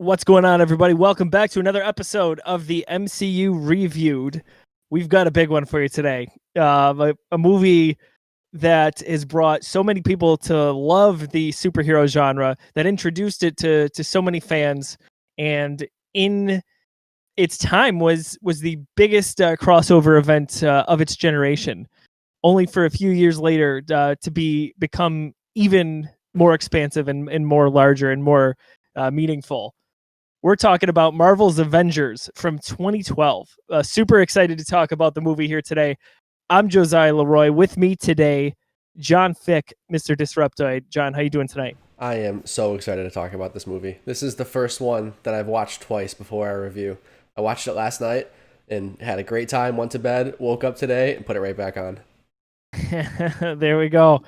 What's going on, everybody? Welcome back to another episode of the MCU Re-Viewed. We've got a big one for you today. A movie that has brought so many people to love the superhero genre, that introduced it to so many fans, and in its time was the biggest crossover event of its generation. Only for a few years later to become even more expansive and more larger and more meaningful. We're talking about Marvel's Avengers from 2012. Super excited to talk about the movie here today. I'm Josiah Leroy. With me today, John Fick, Mr. Disruptoid. John, how you doing tonight? I am so excited to talk about this movie. This is the first one that I've watched twice before I review. I watched it last night and had a great time, went to bed, woke up today, and put it right back on. There we go.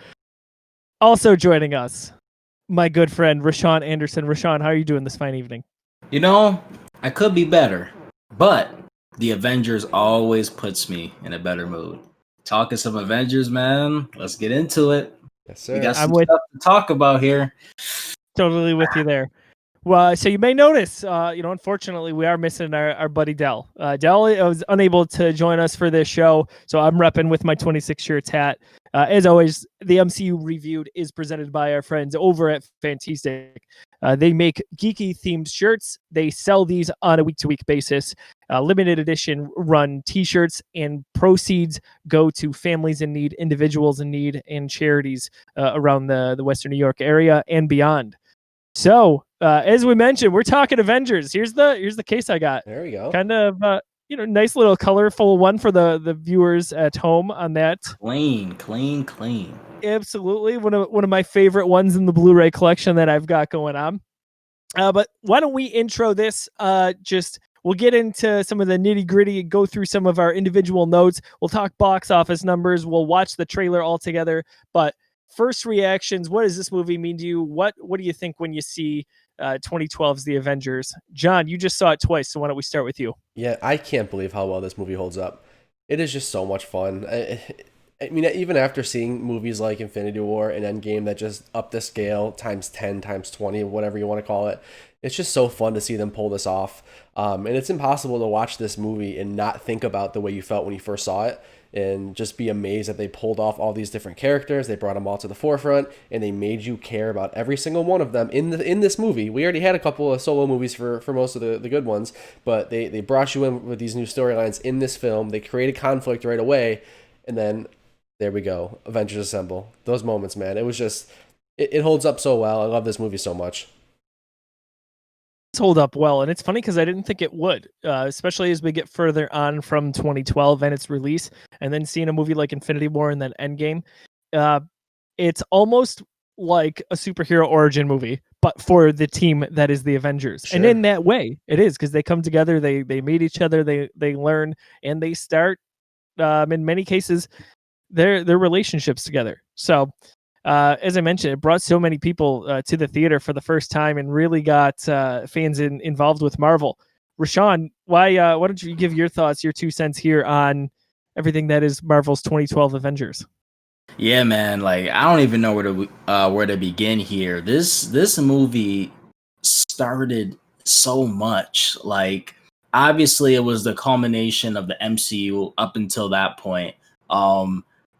Also joining us, my good friend, Rashawn Anderson. Rashawn, how are you doing this fine evening? You know, I could be better, but the Avengers always puts me in a better mood. Talking some Avengers, man. Let's get into it. Yes, sir. We got some stuff to talk about here. Totally with you there. Well, so you may notice, unfortunately, we are missing our buddy Dell. Dell was unable to join us for this show, so I'm repping with my 26 shirts hat. As always, the MCU Reviewed is presented by our friends over at Fantastic. They make geeky-themed shirts. They sell these on a week-to-week basis. Limited edition run T-shirts, and proceeds go to families in need, individuals in need, and charities around the Western New York area and beyond. So, as we mentioned, we're talking Avengers. Here's the case I got. There we go. Kind of, nice little colorful one for the viewers at home on that. Clean. Absolutely, one of my favorite ones in the Blu-ray collection that I've got going on. But why don't we intro this? We'll get into some of the nitty gritty, go through some of our individual notes. We'll talk box office numbers. We'll watch the trailer all together. But first reactions, what does this movie mean to you? What do you think when you see 2012's The Avengers? John, you just saw it twice, so why don't we start with you? Yeah, I can't believe how well this movie holds up. It is just so much fun. I mean, even after seeing movies like Infinity War and Endgame that just up the scale times 10, times 20, whatever you want to call it, it's just so fun to see them pull this off. And it's impossible to watch this movie and not think about the way you felt when you first saw it, and just be amazed that they pulled off all these different characters. They brought them all to the forefront, and they made you care about every single one of them in this movie. We already had a couple of solo movies for most of the good ones, but they brought you in with these new storylines in this film. They created conflict right away, and then there we go. Avengers Assemble. Those moments, man. It was just, it holds up so well. I love this movie so much. Hold up well, and it's funny because I didn't think it would, especially as we get further on from 2012 and its release, and then seeing a movie like Infinity War and then Endgame. It's almost like a superhero origin movie, but for the team that is the Avengers. Sure. And in that way, it is, because they come together, they meet each other, they learn, and they start, in many cases, their relationships together. So, as I mentioned, it brought so many people to the theater for the first time and really got fans involved with Marvel. Rashawn, why don't you give your thoughts, your 2 cents here on everything that is Marvel's 2012 Avengers? Yeah, man. Like, I don't even know where to begin here. This movie started so much. Like, obviously, it was the culmination of the MCU up until that point.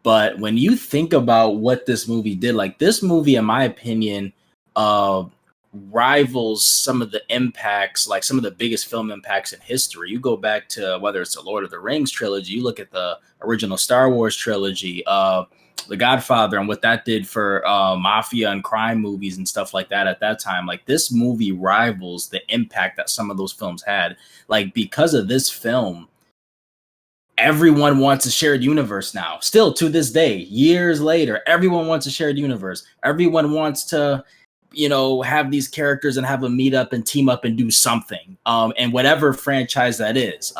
But when you think about what this movie did, like, this movie, in my opinion, rivals some of the impacts, like some of the biggest film impacts in history. You go back to whether it's the Lord of the Rings trilogy, you look at the original Star Wars trilogy, The Godfather, and what that did for mafia and crime movies and stuff like that at that time. Like, this movie rivals the impact that some of those films had. Like, because of this film, everyone wants a shared universe now. Still to this day, years later, everyone wants a shared universe. Everyone wants to, have these characters and have a meet up and team up and do something. And whatever franchise that is.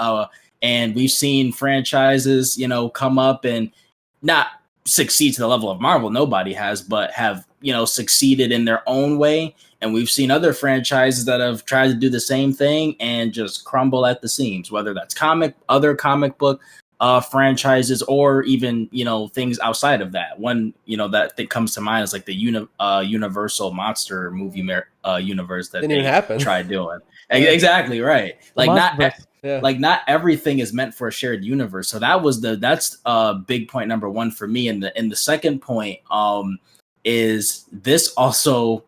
And we've seen franchises, come up and not succeed to the level of Marvel. Nobody has, but have, succeeded in their own way. And we've seen other franchises that have tried to do the same thing and just crumble at the seams, whether that's other comic book franchises, or even, you know, things outside of that. One, you know, that comes to mind is like the Universal monster movie universe that Didn't even they happen. tried doing. Yeah. Exactly right. Like Yeah. like not everything is meant for a shared universe. So that's big point number one for me. And the second point is this also,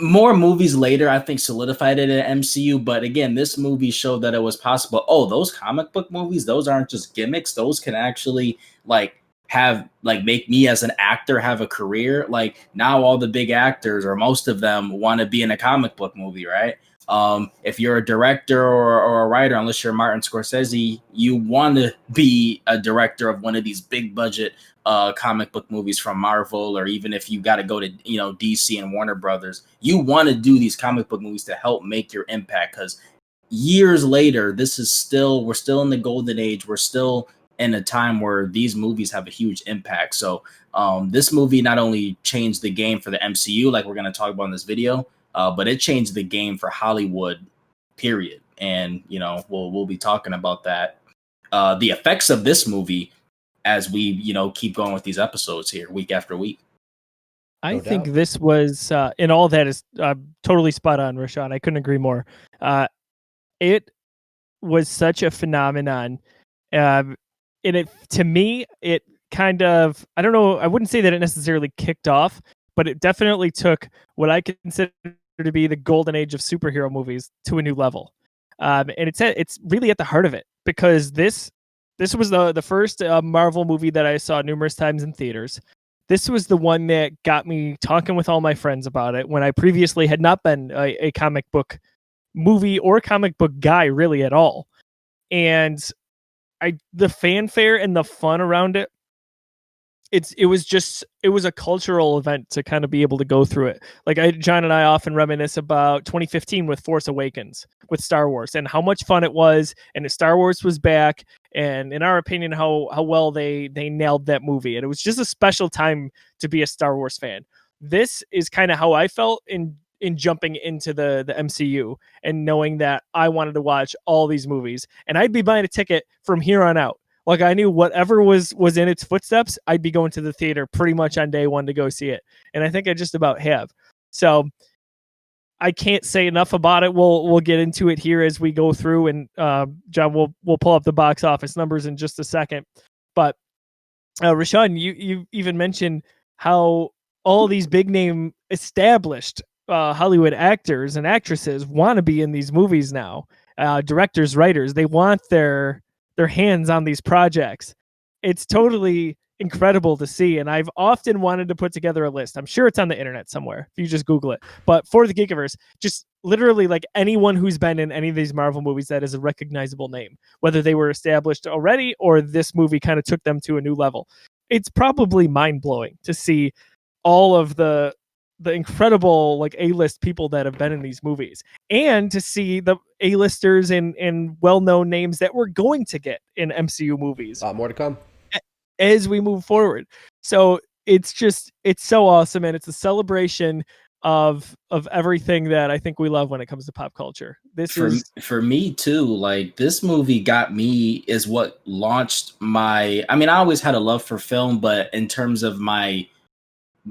more movies later, I think, solidified it in MCU. But again, this movie showed that it was possible. Oh, those comic book movies, those aren't just gimmicks. Those can actually make me as an actor have a career. Like now all the big actors, or most of them, want to be in a comic book movie, right? If you're a director or a writer, unless you're Martin Scorsese, you want to be a director of one of these big budget comic book movies from Marvel, or even if you got to go to, you know, DC and Warner Brothers, you want to do these comic book movies to help make your impact. Because years later, we're still in the golden age. We're still in a time where these movies have a huge impact. So this movie not only changed the game for the MCU, like we're going to talk about in this video, but it changed the game for Hollywood, period. And, you know, we'll be talking about that. The effects of this movie as we, you know, keep going with these episodes here week after week. I think this was, and all that is totally spot on, Rashawn. I couldn't agree more. It was such a phenomenon. And to me, it kind of, I don't know, I wouldn't say that it necessarily kicked off, but it definitely took what I consider to be the golden age of superhero movies to a new level. And it's really at the heart of it, because this was the first Marvel movie that I saw numerous times in theaters. This was the one that got me talking with all my friends about it when I previously had not been a comic book movie or comic book guy really at all. And the fanfare and the fun around it, it was a cultural event to kind of be able to go through it. Like John and I often reminisce about 2015 with Force Awakens with Star Wars and how much fun it was, and Star Wars was back, and in our opinion how well they nailed that movie, and it was just a special time to be a Star Wars fan. This is kind of how I felt in jumping into the MCU and knowing that I wanted to watch all these movies, and I'd be buying a ticket from here on out. Like I knew whatever was in its footsteps, I'd be going to the theater pretty much on day one to go see it. And I think I just about have. So I can't say enough about it. We'll get into it here as we go through, and John, we'll pull up the box office numbers in just a second. But Rashawn, you even mentioned how all these big name established Hollywood actors and actresses want to be in these movies now. Directors, writers, they want their hands on these projects. It's totally incredible to see, and I've often wanted to put together a list. I'm sure it's on the internet somewhere if you just Google it. But for the Geekiverse, just literally like anyone who's been in any of these Marvel movies that is a recognizable name, whether they were established already or this movie kind of took them to a new level. It's probably mind-blowing to see all of the incredible like A-list people that have been in these movies, and to see the A-listers and well-known names that we're going to get in MCU movies. A lot more to come as we move forward. So it's so awesome, and it's a celebration of everything that I think we love when it comes to pop culture. For me too. Like this movie got me, is what launched my, I mean, I always had a love for film, but in terms of my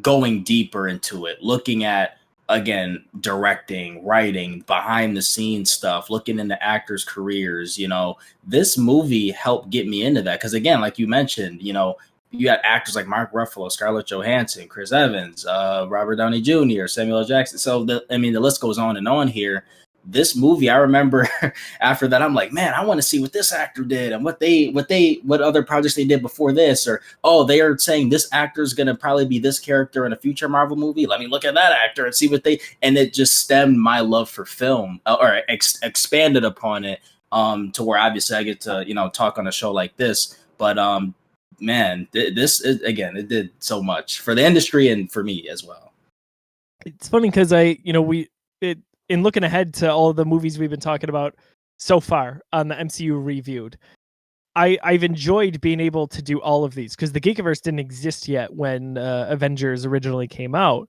going deeper into it, looking at, again, directing, writing, behind the scenes stuff, looking into actors' careers, you know, this movie helped get me into that. Because again, like you mentioned, you know, you had actors like Mark Ruffalo, Scarlett Johansson, Chris Evans, Robert Downey Jr., Samuel L. Jackson. So the list goes on and on here. This movie, I remember after that, I'm like, man, I want to see what this actor did and what other projects they did before this, or, oh, they are saying this actor is going to probably be this character in a future Marvel movie. Let me look at that actor and see and it just stemmed my love for film, or expanded upon it, to where obviously I get to, you know, talk on a show like this. But, man, this is, again, it did so much for the industry and for me as well. It's funny because in looking ahead to all the movies we've been talking about so far on the MCU Re-Viewed, I've enjoyed being able to do all of these, because the Geekiverse didn't exist yet when Avengers originally came out.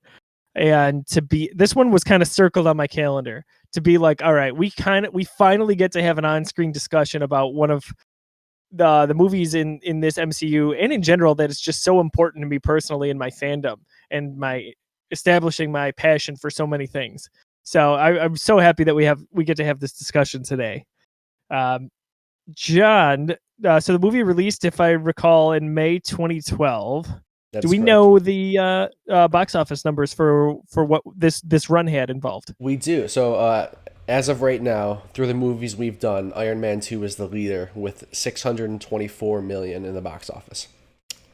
And this one was kind of circled on my calendar to be like, all right, we finally get to have an on-screen discussion about one of the movies in this MCU and in general that is just so important to me personally in my fandom and my establishing my passion for so many things. So I'm so happy that we get to have this discussion today. John, so the movie released, if I recall, in May 2012. That's Do we correct. know the box office numbers for what this run had involved? We do. So as of right now, through the movies we've done, Iron Man 2 is the leader with $624 million in the box office.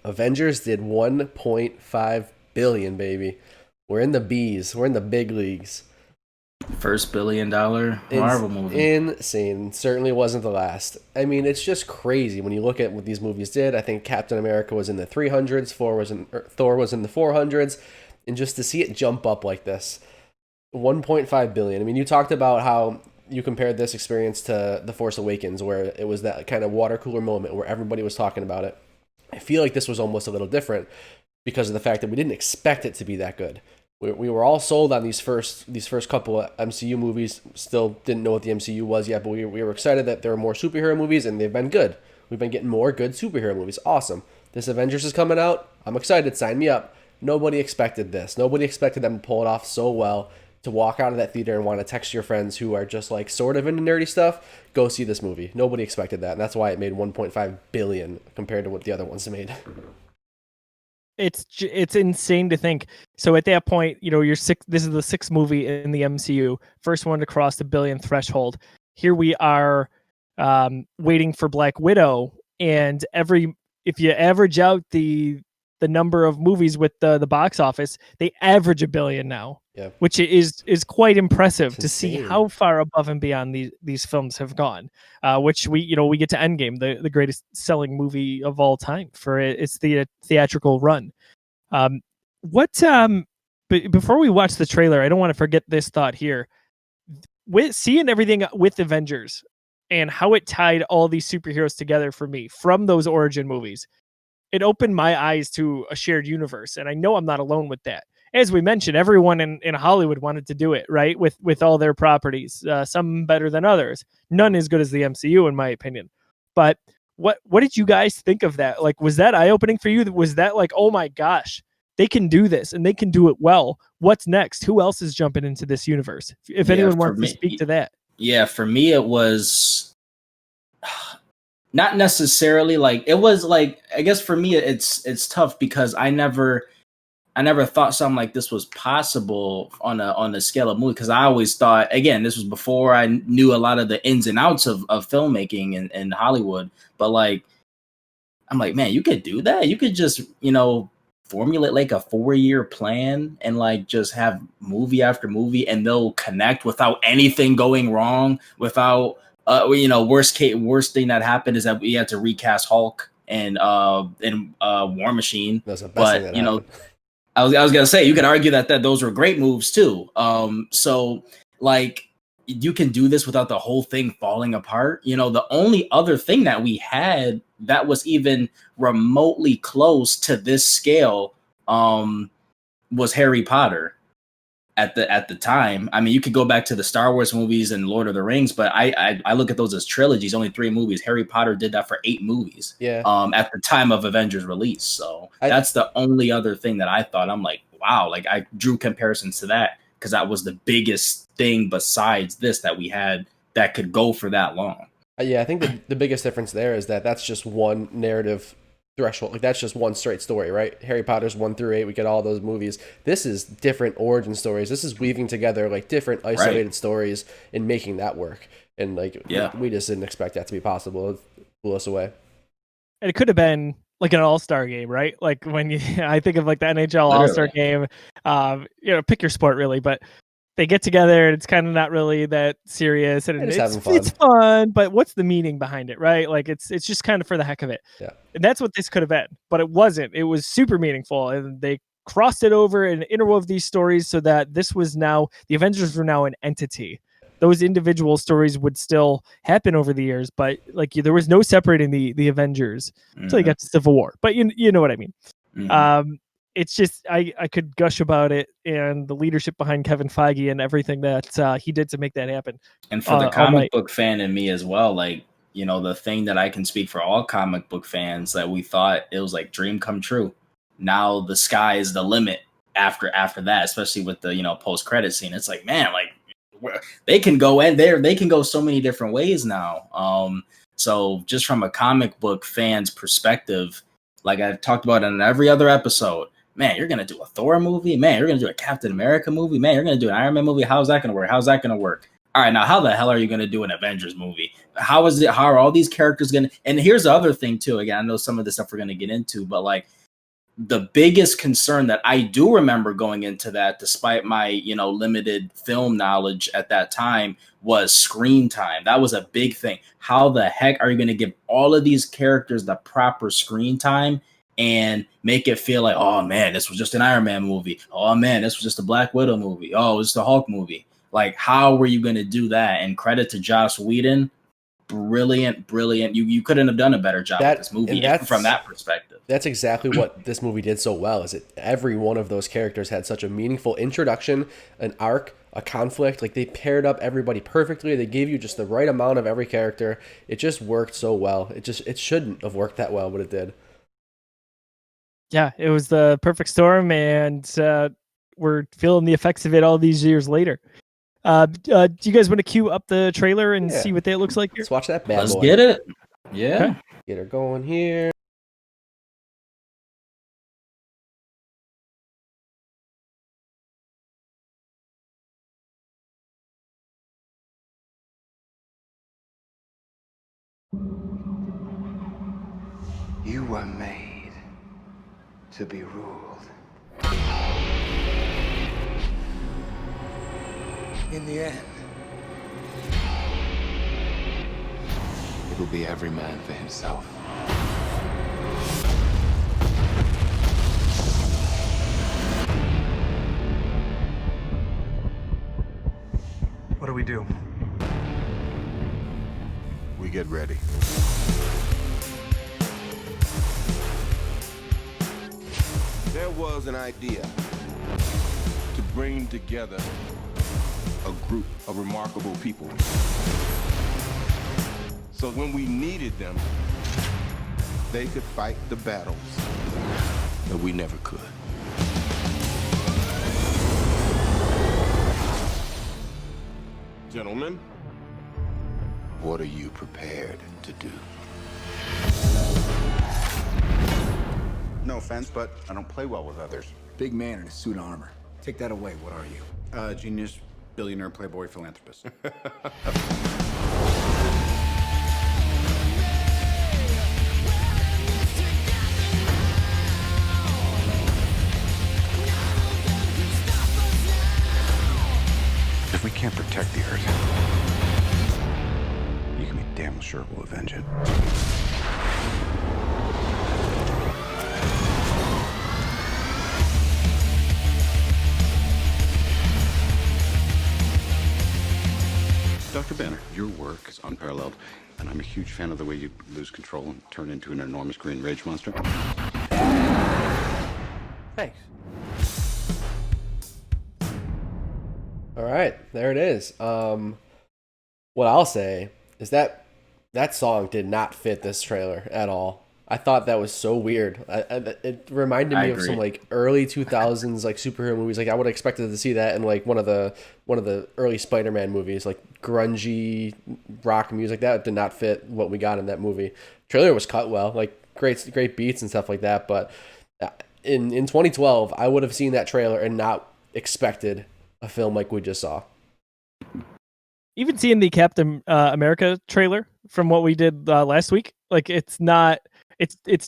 Avengers did $1.5 billion, baby. We're in the B's. We're in the big leagues. First $1 billion Marvel movie. Insane. Certainly wasn't the last. I mean, it's just crazy when you look at what these movies did. I think Captain America was in the 300s, Thor was in the 400s, and just to see it jump up like this, 1.5 billion. I mean, you talked about how you compared this experience to The Force Awakens, where it was that kind of water cooler moment where everybody was talking about it. I feel like this was almost a little different because of the fact that we didn't expect it to be that good. We were all sold on these first couple of MCU movies. Still didn't know what the MCU was yet, but we were excited that there were more superhero movies, and they've been good. We've been getting more good superhero movies. Awesome. This Avengers is coming out. I'm excited. Sign me up. Nobody expected this. Nobody expected them to pull it off so well, to walk out of that theater and want to text your friends who are just like sort of into nerdy stuff, go see this movie. Nobody expected that, and that's why it made 1.5 billion compared to what the other ones made. It's insane to think. So at that point, this is the sixth movie in the MCU, first one to cross the billion threshold. Here we are waiting for Black Widow, and if you average out the number of movies with the box office, they average $1 billion now. Yeah. Which is quite impressive It's to see insane. how far above and beyond these films have gone. Which we get to Endgame, the greatest selling movie of all time for its theatrical run. But before we watch the trailer, I don't want to forget this thought here. With seeing everything with Avengers and how it tied all these superheroes together for me from those origin movies, it opened my eyes to a shared universe, and I know I'm not alone with that. As we mentioned, everyone in Hollywood wanted to do it, right? With all their properties, some better than others. None as good as the MCU, in my opinion. But what did you guys think of that? Like, was that eye-opening for you? Was that like, oh my gosh, they can do this and they can do it well. What's next? Who else is jumping into this universe? If anyone wants to speak to that. Yeah, for me, it was not necessarily like, it was like, I guess for me, it's tough because I never thought something like this was possible on a scale of movie, because I always thought, again, this was before I knew a lot of the ins and outs of filmmaking in Hollywood. But like, I'm like, man, you could do that. You could just, formulate like a 4-year plan and like just have movie after movie, and they'll connect without anything going wrong, without worst thing that happened is that we had to recast Hulk and War Machine. That's the best thing that happened. I was gonna say, you could argue that those were great moves too. So like, you can do this without the whole thing falling apart. The only other thing that we had that was even remotely close to this scale was Harry Potter at the time. I mean, you could go back to the Star Wars movies and Lord of the Rings, but I look at those as trilogies, only 3 movies. Harry Potter did that for 8 movies. Yeah. At the time of Avengers release. So that's the only other thing that I thought. I'm like, wow, like I drew comparisons to that because that was the biggest thing besides this that we had that could go for that long. Yeah, I think the biggest difference there is that that's just one narrative threshold. Like, that's just one straight story, right? Harry Potter's 1 through 8. We get all those movies. This is different origin stories. This is weaving together like different isolated stories and making that work. And like, we just didn't expect that to be possible. It blew us away. And it could have been like an all-star game, right? Like when I think of like the NHL all-star game, pick your sport really, but they get together and it's kind of not really that serious, and it's fun, but what's the meaning behind it, right? Like it's just kind of for the heck of it. Yeah. And that's what this could have been, but it wasn't. It was super meaningful, and they crossed it over and interwove these stories so that the Avengers were now an entity. Those individual stories would still happen over the years, but like there was no separating the Avengers until you got to Civil War. But you know what I mean. Mm-hmm. It's just I could gush about it and the leadership behind Kevin Feige and everything that he did to make that happen. And for the comic book fan in me as well, like, you know, the thing that I can speak for all comic book fans that we thought it was like dream come true. Now the sky is the limit after that, especially with the, you know, post credit scene. It's like, man, like they can go in there, they can go so many different ways now. So just from a comic book fan's perspective, like I've talked about in every other episode, man, you're gonna do a Thor movie, man, you're gonna do a Captain America movie, man, you're gonna do an Iron Man movie. How's that gonna work? How's that gonna work? All right, now how the hell are you gonna do an Avengers movie? How are all these characters gonna? And here's the other thing too. Again, I know some of the stuff we're gonna get into, but like the biggest concern that I do remember going into that, despite my, you know, limited film knowledge at that time, was screen time. That was a big thing. How the heck are you going to give all of these characters the proper screen time and make it feel like, oh man, this was just an Iron Man movie. Oh man, this was just a Black Widow movie. Oh, it was the Hulk movie. Like, how were you going to do that? And credit to Joss Whedon. Brilliant. You couldn't have done a better job with this movie from that perspective. That's exactly what this movie did so well, is it every one of those characters had such a meaningful introduction, an arc, a conflict. Like, they paired up everybody perfectly. They gave you just the right amount of every character. It just worked so well. It shouldn't have worked that well, but it did. Yeah, it was the perfect storm, and we're feeling the effects of it all these years later. Do you guys want to cue up the trailer and see what that looks like here? Let's watch that bad Let's boy. get it. Yeah. Okay. Get her going here. You were made to be ruled. In the end, it will be every man for himself. What do we do? We get ready. There was an idea to bring together a group of remarkable people. So when we needed them, they could fight the battles that we never could. Gentlemen, what are you prepared to do? No offense, but I don't play well with others. Big man in a suit of armor. Take that away. What are you? Genius, billionaire, playboy, philanthropist. If we can't protect the Earth, you can be damn sure we'll avenge it. Dr. Banner, your work is unparalleled, and I'm a huge fan of the way you lose control and turn into an enormous green rage monster. Thanks. All right, there it is. What I'll say is that song did not fit this trailer at all. I thought that was so weird. It reminded me of some like early 2000s like superhero movies. Like I would have expected to see that in like one of the early Spider-Man movies, like grungy rock music. That did not fit what we got in that movie. Trailer was cut well, like great beats and stuff like that. But in 2012, I would have seen that trailer and not expected a film like we just saw. Even seeing the Captain America trailer from what we did last week, like it's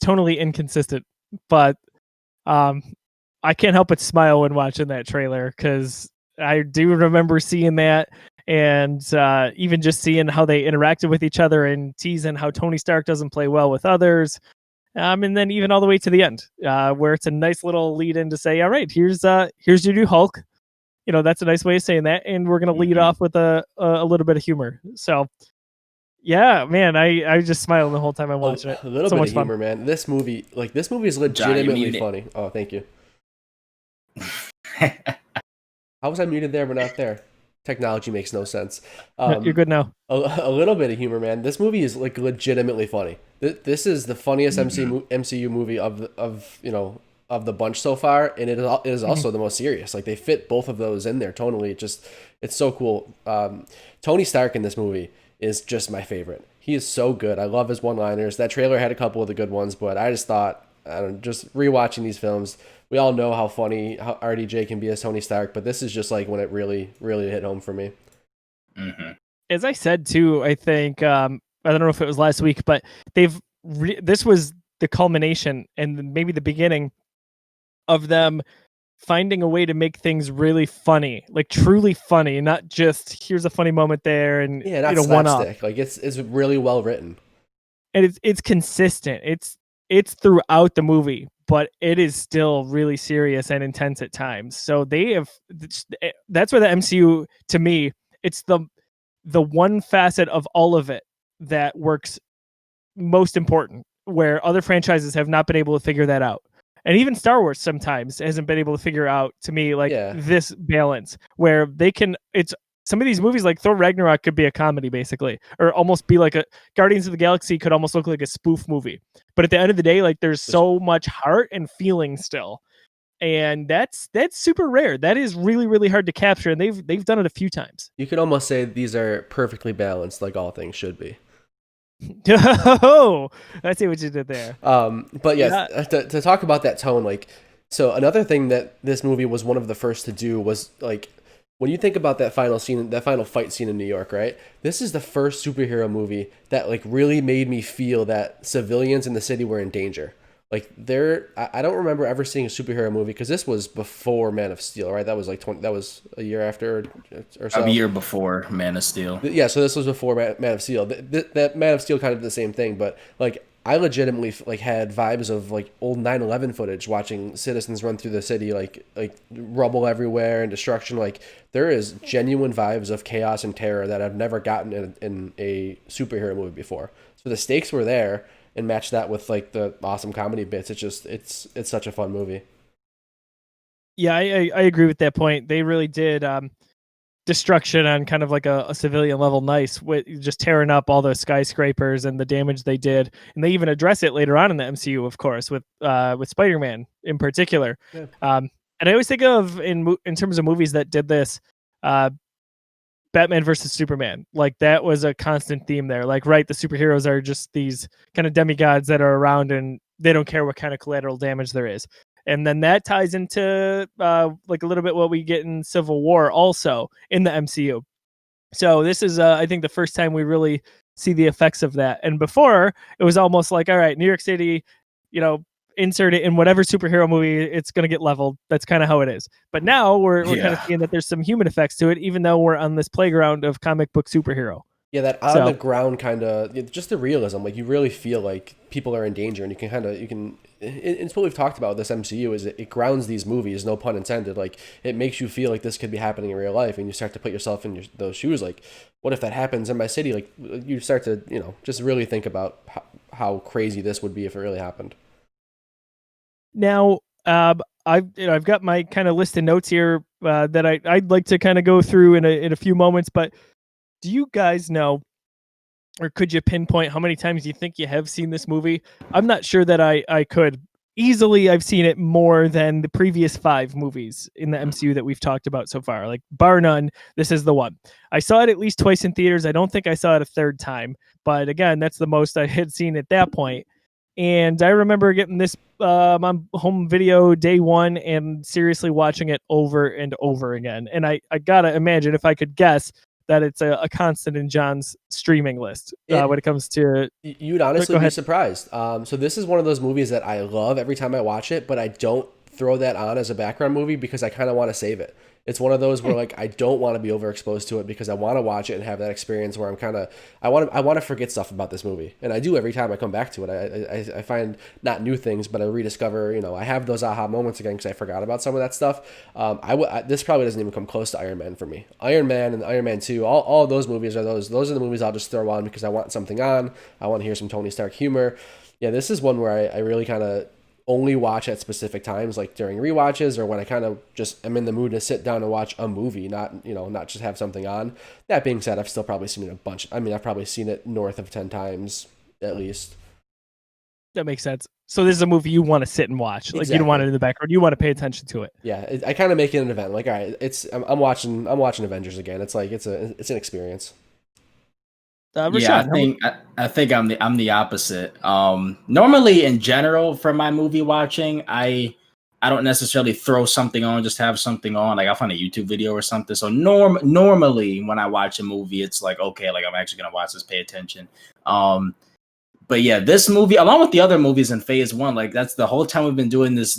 totally inconsistent, but I can't help but smile when watching that trailer because I do remember seeing that and even just seeing how they interacted with each other and teasing how Tony Stark doesn't play well with others. And then even all the way to the end, where it's a nice little lead in to say, all right, here's your new Hulk. You know, that's a nice way of saying that. And we're going to lead off with a little bit of humor. So yeah, man, I just smiled the whole time I'm watching it. A little so bit much of fun. humor, man. This movie is legitimately funny. Oh, thank you. How was I muted there but not there? technology makes no sense. No, you're good now. A little bit of humor, man. This movie is like legitimately funny. This is the funniest MCU movie of the bunch so far, and it is also the most serious. Like they fit both of those in there tonally. It's so cool. Tony Stark in this movie is just my favorite. He is so good. I love his one-liners. That trailer had a couple of the good ones, but I just thought, just rewatching these films, we all know how funny how RDJ can be as Tony Stark, but this is just like when it really, really hit home for me. Mm-hmm. As I said too, I think I don't know if it was last week, but this was the culmination and maybe the beginning of them finding a way to make things really funny, like truly funny, not just here's a funny moment there and not slapstick. Like it's really well written, and it's consistent. It's throughout the movie, but it is still really serious and intense at times. So that's where the MCU, to me, it's the one facet of all of it that works most important, where other franchises have not been able to figure that out. And even Star Wars sometimes hasn't been able to figure out, to me, like this balance where they can, it's some of these movies like Thor Ragnarok could be a comedy basically, or almost be like a Guardians of the Galaxy could almost look like a spoof movie. But at the end of the day, like there's so much heart and feeling still. And that's super rare. That is really, really hard to capture. And they've done it a few times. You could almost say these are perfectly balanced, like all things should be. Oh, I see what you did there. But yes, to talk about that tone, like, so another thing that this movie was one of the first to do was like, when you think about that final scene, that final fight scene in New York, right? This is the first superhero movie that like really made me feel that civilians in the city were in danger. Like I don't remember ever seeing a superhero movie, because this was before Man of Steel, right? That was like that was a year after or so. A year before Man of Steel. Yeah, so this was before Man of Steel. That Man of Steel kind of did the same thing, but like I legitimately like had vibes of like old 9/11 footage, watching citizens run through the city, like rubble everywhere and destruction. Like there is genuine vibes of chaos and terror that I've never gotten in a superhero movie before. So the stakes were there, and match that with like the awesome comedy bits. It's such a fun movie. Yeah, I agree with that point. They really did destruction on kind of like a civilian level nice, with just tearing up all the skyscrapers and the damage they did. And they even address it later on in the MCU, of course, with Spider-Man in particular. Yeah. And I always think of in terms of movies that did this, Batman versus Superman. Like that was a constant theme there. Like, right, the superheroes are just these kind of demigods that are around and they don't care what kind of collateral damage there is. And then that ties into like a little bit what we get in Civil War also in the MCU. So this is, I think, the first time we really see the effects of that. And before, it was almost like, all right, New York City, insert it in whatever superhero movie, it's going to get leveled. That's kind of how it is. But now we're kind of seeing that there's some human effects to it, even though we're on this playground of comic book superhero. Yeah, that on the ground kind of, just the realism. Like you really feel like people are in danger, and it's what we've talked about with this MCU is it grounds these movies, no pun intended. Like it makes you feel like this could be happening in real life, and you start to put yourself in those shoes. Like, what if that happens in my city? Like you start to, just really think about how crazy this would be if it really happened. Now, I've got my kind of list of notes here that I'd like to kind of go through in a few moments. But do you guys know, or could you pinpoint how many times you think you have seen this movie? I'm not sure that I could. Easily, I've seen it more than the previous 5 movies in the MCU that we've talked about so far. Like, bar none, this is the one. I saw it at least twice in theaters. I don't think I saw it a third time. But again, that's the most I had seen at that point. And I remember getting this on home video day one and seriously watching it over and over again. And I gotta imagine, if I could guess, that it's a constant in John's streaming list when it comes to... You'd honestly be surprised. So this is one of those movies that I love every time I watch it, but I don't throw that on as a background movie because I kind of want to save it. It's one of those where like I don't want to be overexposed to it because I want to watch it and have that experience where I'm kind of I want to forget stuff about this movie, and I do every time I come back to it. I find not new things, but I rediscover. I have those aha moments again because I forgot about some of that stuff. This probably doesn't even come close to Iron Man for me. Iron Man and Iron Man 2, all of those movies are those are the movies I'll just throw on because I want something on. I want to hear some Tony Stark humor. Yeah, this is one where I really kind of only watch at specific times, like during rewatches or when I kind of just am in the mood to sit down and watch a movie, not not just have something on. That being said, I've still probably seen it a bunch. I mean, I've probably seen it north of 10 times at least. That makes sense. So this is a movie you want to sit and watch. Like you don't want it in the background. You want to pay attention to it. Yeah, I kind of make it an event. Like, all right, I'm watching Avengers again. It's like it's an experience. Rashad, I think I'm the opposite. Normally, in general, for my movie watching, I don't necessarily throw something on, just have something on. Like I'll find a YouTube video or something. So normally when I watch a movie, it's like, okay, like I'm actually gonna watch this, pay attention. But yeah, this movie, along with the other movies in Phase 1, like that's the whole time we've been doing this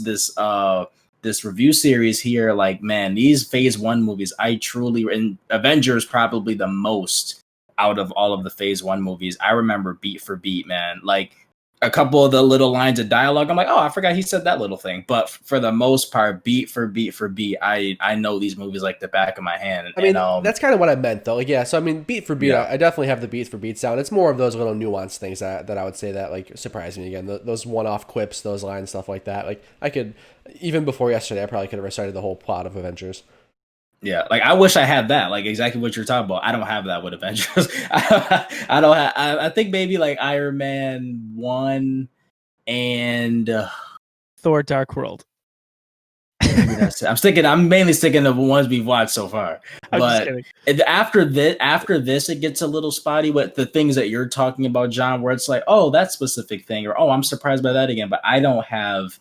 review series here. Like, man, these Phase 1 movies, and Avengers probably the most out of all of the Phase 1 movies. I remember beat for beat, man. Like a couple of the little lines of dialogue, I'm like, oh, I forgot he said that little thing. But for the most part, beat for beat, I know these movies like the back of my hand. I mean, that's kind of what I meant, though. Like, yeah, so I mean, beat for beat, yeah. I definitely have the beat for beat sound. It's more of those little nuanced things that I would say that like surprise me again. Those one-off quips, those lines, stuff like that. Like I could, even before yesterday, I probably could have recited the whole plot of Avengers. Yeah, like I wish I had that, like exactly what you're talking about. I don't have that with Avengers. I don't have. I think maybe like Iron Man 1 and Thor: Dark World. That's it. I'm mainly sticking to the ones we've watched so far. But after this, it gets a little spotty with the things that you're talking about, John, where it's like, oh, that specific thing, or oh, I'm surprised by that again. But I don't have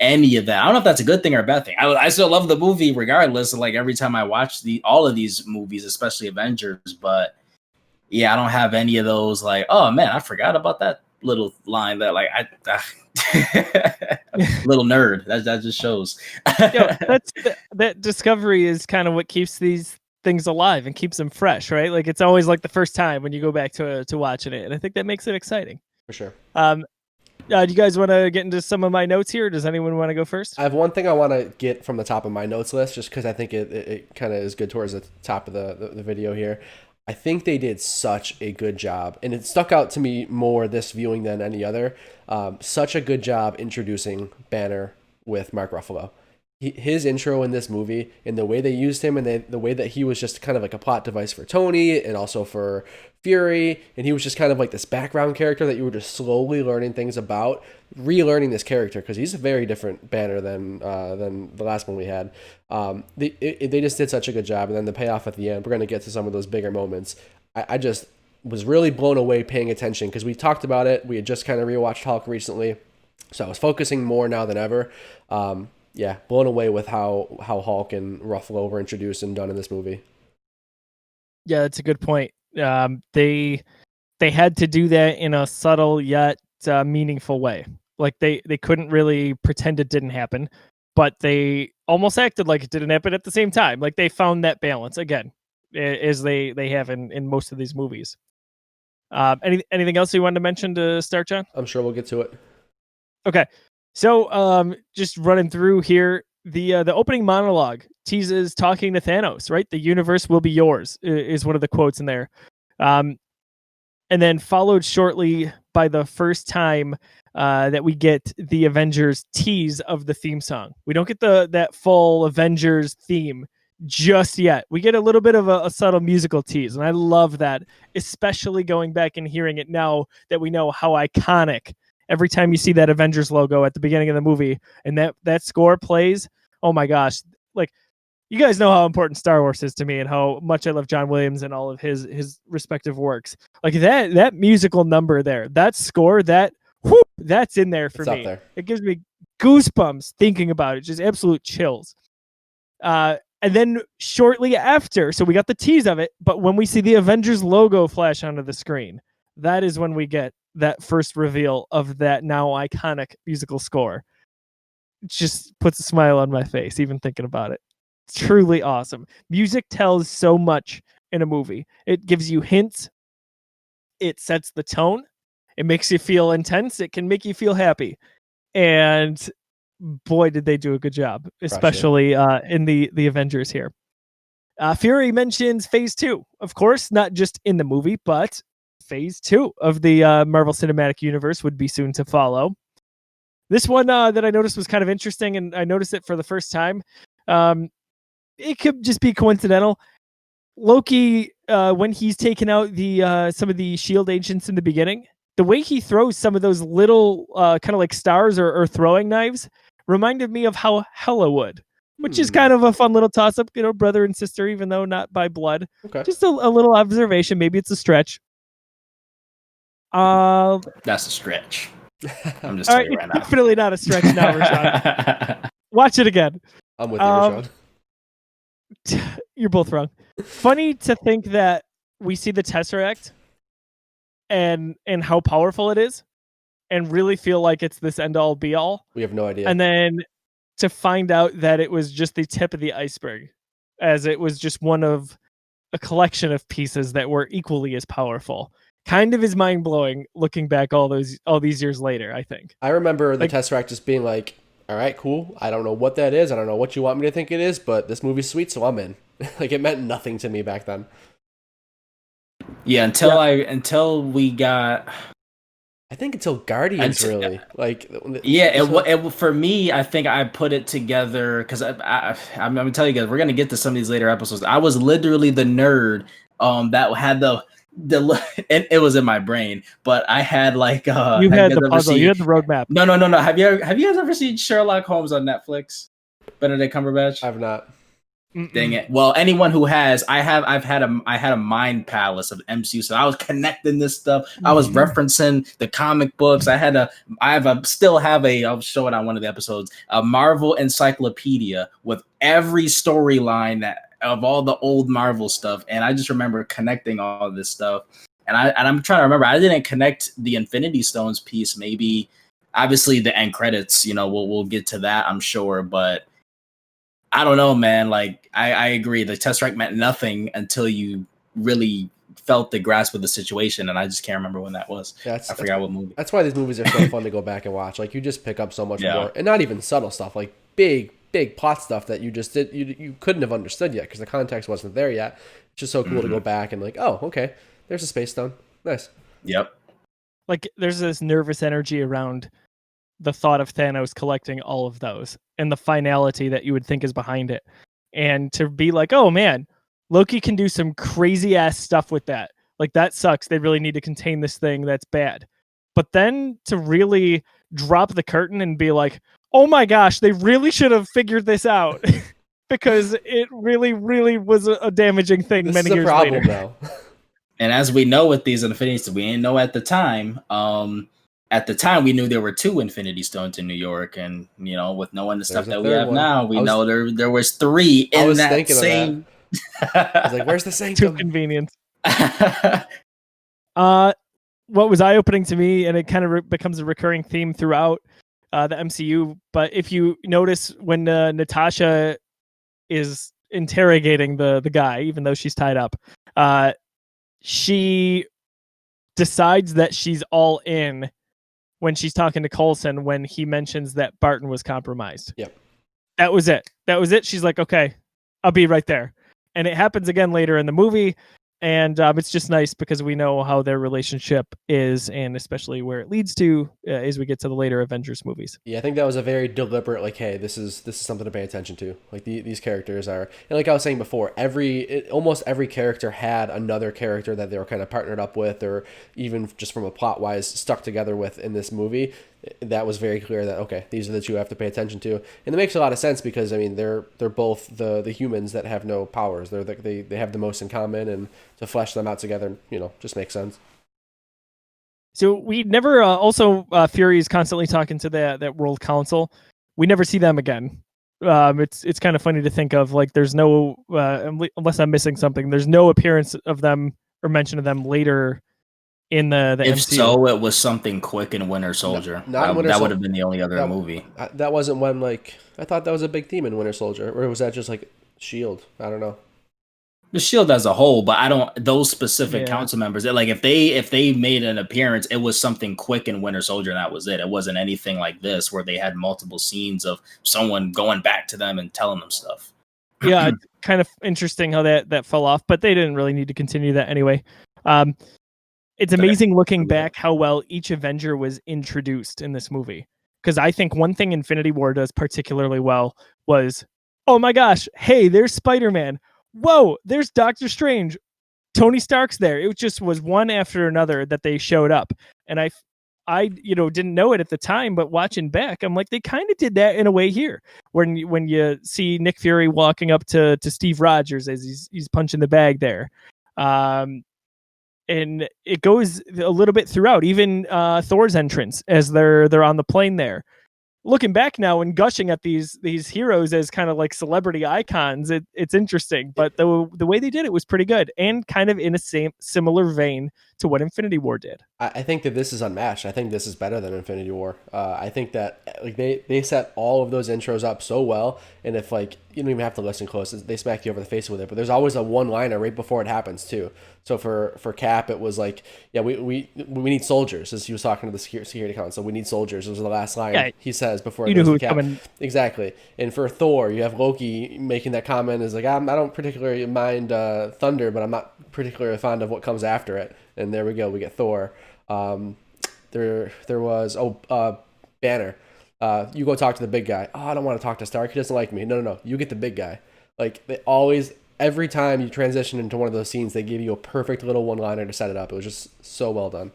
any of that. I don't know if that's a good thing or a bad thing. I still love the movie regardless. Like every time I watch all of these movies, especially Avengers, but yeah, I don't have any of those like, oh man, I forgot about that little line that like little nerd. That just shows. That discovery is kind of what keeps these things alive and keeps them fresh, right? Like it's always like the first time when you go back to watching it, and I think that makes it exciting. For sure. Do you guys want to get into some of my notes here? Or does anyone want to go first? I have one thing I want to get from the top of my notes list, just because I think it kind of is good towards the top of the video here. I think they did such a good job, and it stuck out to me more this viewing than any other. Such a good job introducing Banner with Mark Ruffalo. His intro in this movie and the way they used him and the way that he was just kind of like a plot device for Tony and also for Fury, and he was just kind of like this background character that you were just slowly learning things about, relearning this character because he's a very different Banner than the last one we had. They just did such a good job, and then the payoff at the end. We're going to get to some of those bigger moments. I just was really blown away paying attention because we talked about it. We had just kind of rewatched Hulk recently, so I was focusing more now than ever. Yeah, blown away with how Hulk and Ruffalo were introduced and done in this movie. Yeah, that's a good point. They had to do that in a subtle yet meaningful way. Like they couldn't really pretend it didn't happen, but they almost acted like it didn't happen at the same time. Like they found that balance again, as they have in most of these movies. Anything else you wanted to mention to start, John? I'm sure we'll get to it. Okay. So, just running through here, the opening monologue teases talking to Thanos, right? The universe will be yours is one of the quotes in there. And then followed shortly by the first time that we get the Avengers tease of the theme song. We don't get that full Avengers theme just yet. We get a little bit of a subtle musical tease, and I love that, especially going back and hearing it now that we know how iconic. Every time you see that Avengers logo at the beginning of the movie and that score plays, oh my gosh. Like, you guys know how important Star Wars is to me and how much I love John Williams and all of his respective works. Like that musical number there, that score, that's in there for me. It gives me goosebumps thinking about it, just absolute chills. And then shortly after, so we got the tease of it, but when we see the Avengers logo flash onto the screen, that is when we get that first reveal of that now iconic musical score. It just puts a smile on my face, even thinking about it. It's truly awesome. Music tells so much in a movie. It gives you hints. It sets the tone. It makes you feel intense. It can make you feel happy. And boy, did they do a good job, especially in the Avengers here. Fury mentions Phase 2. Of course, not just in the movie, but Phase 2 of the Marvel Cinematic Universe would be soon to follow. This one that I noticed was kind of interesting, and I noticed it for the first time. It could just be coincidental. Loki, when he's taken out the some of the shield agents in the beginning, the way he throws some of those little kind of like stars or throwing knives reminded me of how Hela would, which is kind of a fun little toss up, brother and sister, even though not by blood. Okay. Just a little observation. Maybe it's a stretch. That's a stretch. I'm just telling you right now. Definitely not a stretch now, Rashawn. Watch it again. I'm with you, Rashawn. You're both wrong. Funny to think that we see the Tesseract and how powerful it is, and really feel like it's this end all be all. We have no idea. And then to find out that it was just the tip of the iceberg, as it was just one of a collection of pieces that were equally as powerful. Kind of is mind blowing looking back all these years later, I think. I remember the Tesseract just being like, all right, cool. I don't know what that is. I don't know what you want me to think it is, but this movie's sweet, so I'm in. Like, it meant nothing to me back then. Yeah, until we got... I think until Guardians, really. Like, yeah, for me, I think I put it together, because I'm going to tell you guys, we're going to get to some of these later episodes. I was literally the nerd that had the and it was in my brain, but I had like you had the puzzle, you had the roadmap. No. Have you guys ever seen Sherlock Holmes on Netflix? Benedict Cumberbatch? I've not. Dang it. Well, anyone who has, I had a mind palace of MCU, so I was connecting this stuff. I was referencing the comic books. Still have I'll show it on one of the episodes, a Marvel encyclopedia with every storyline of all the old Marvel stuff, and I just remember connecting all this stuff. And I'm trying to remember, I didn't connect the Infinity Stones piece. Maybe, obviously, the end credits. We'll get to that, I'm sure, but I don't know, man. Like, I agree. The Tesseract meant nothing until you really felt the grasp of the situation, and I just can't remember when that was. I forgot what movie. That's why these movies are so fun to go back and watch. Like, you just pick up so much more, and not even subtle stuff, like big plot stuff that you just did you couldn't have understood yet because the context wasn't there yet. It's just so cool to go back and like, oh, okay, there's a space stone. Nice. Yep. Like, there's this nervous energy around the thought of Thanos collecting all of those and the finality that you would think is behind it. And to be like, oh man, Loki can do some crazy ass stuff with that. Like, that sucks. They really need to contain this thing. That's bad. But then to really drop the curtain and be like, oh my gosh, they really should have figured this out because it really, really was a damaging thing this many is a years problem, later. Though. And as we know with these Infinity, we didn't know at the time. At the time, we knew there were 2 Infinity Stones in New York, and with knowing the stuff that we have now, we know there was 3 in that same. I was like, "Where's the sanctum?" Too convenient. What was eye-opening to me, and it kind of becomes a recurring theme throughout the MCU. But if you notice when Natasha is interrogating the guy, even though she's tied up, she decides that she's all in when she's talking to Coulson when he mentions that Barton was compromised. Yep. That was it. She's like, okay, I'll be right there. And it happens again later in the movie. And it's just nice because we know how their relationship is, and especially where it leads to as we get to the later Avengers movies. Yeah, I think that was a very deliberate, like, hey, this is something to pay attention to. Like, these characters are, and like I was saying before, almost every character had another character that they were kind of partnered up with, or even just from a plot wise stuck together with in this movie. That was very clear that, okay, these are the 2 I have to pay attention to, and it makes a lot of sense because I mean they're both the humans that have no powers. They have the most in common, and to flesh them out together, just makes sense. So we never also Fury is constantly talking to that World Council. We never see them again. It's kind of funny to think of, like, there's no unless I'm missing something. There's no appearance of them or mention of them later in the if MCU. So, it was something quick in Winter Soldier. That would have been the only other movie. That wasn't when, like, I thought that was a big theme in Winter Soldier, or was that just like SHIELD? I don't know. The SHIELD as a whole, but those specific council members. Like, if they made an appearance, it was something quick in Winter Soldier, and that was it. It wasn't anything like this where they had multiple scenes of someone going back to them and telling them stuff. Yeah, it's kind of interesting how that fell off, but they didn't really need to continue that anyway. It's amazing looking back how well each Avenger was introduced in this movie. because I think one thing Infinity War does particularly well was, oh my gosh, hey, there's Spider-Man. Whoa, there's Doctor Strange. Tony Stark's there. It just was one after another that they showed up. And I didn't know it at the time, but watching back, I'm like, they kind of did that in a way here. When you see Nick Fury walking up to Steve Rogers as he's punching the bag there. And it goes a little bit throughout, even Thor's entrance as they're on the plane there. Looking back now and gushing at these heroes as kind of like celebrity icons, it's interesting. But the way they did it was pretty good, and kind of in a similar vein to what Infinity War did. I think that this is unmatched. I think this is better than Infinity War. I think that like they set all of those intros up so well, and if like you don't even have to listen close, they smack you over the face with it. But there's always a one-liner right before it happens too. So for Cap, it was like, yeah, we need soldiers, as he was talking to the security council. We need soldiers. It was the last line he says before it goes to Cap. Coming. Exactly. And for Thor, you have Loki making that comment is like, I don't particularly mind thunder, but I'm not particularly fond of what comes after it. And there we go. We get Thor. There was Banner. You go talk to the big guy. Oh, I don't want to talk to Stark. He doesn't like me. No. You get the big guy. Like they always, every time you transition into one of those scenes, they give you a perfect little one-liner to set it up. It was just so well done.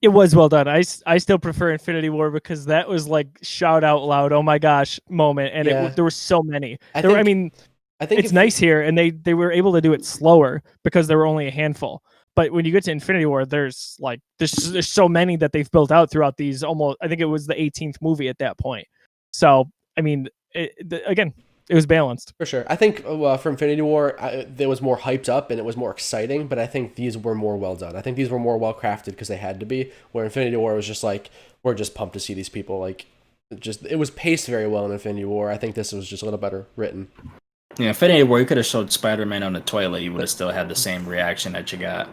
It was well done. I still prefer Infinity War because that was like shout out loud, oh my gosh moment, and there were so many. I think it's nice here, and they were able to do it slower because there were only a handful. But when you get to Infinity War, there's so many that they've built out throughout these almost. I think it was the 18th movie at that point. So I mean, again, it was balanced for sure. I think for Infinity War, there was more hyped up and it was more exciting. But I think these were more well done. I think these were more well crafted because they had to be. Where Infinity War was just like, we're just pumped to see these people. Like, it was paced very well in Infinity War. I think this was just a little better written. Yeah, Infinity War, you could have showed Spider-Man on the toilet. You would have still had the same reaction that you got.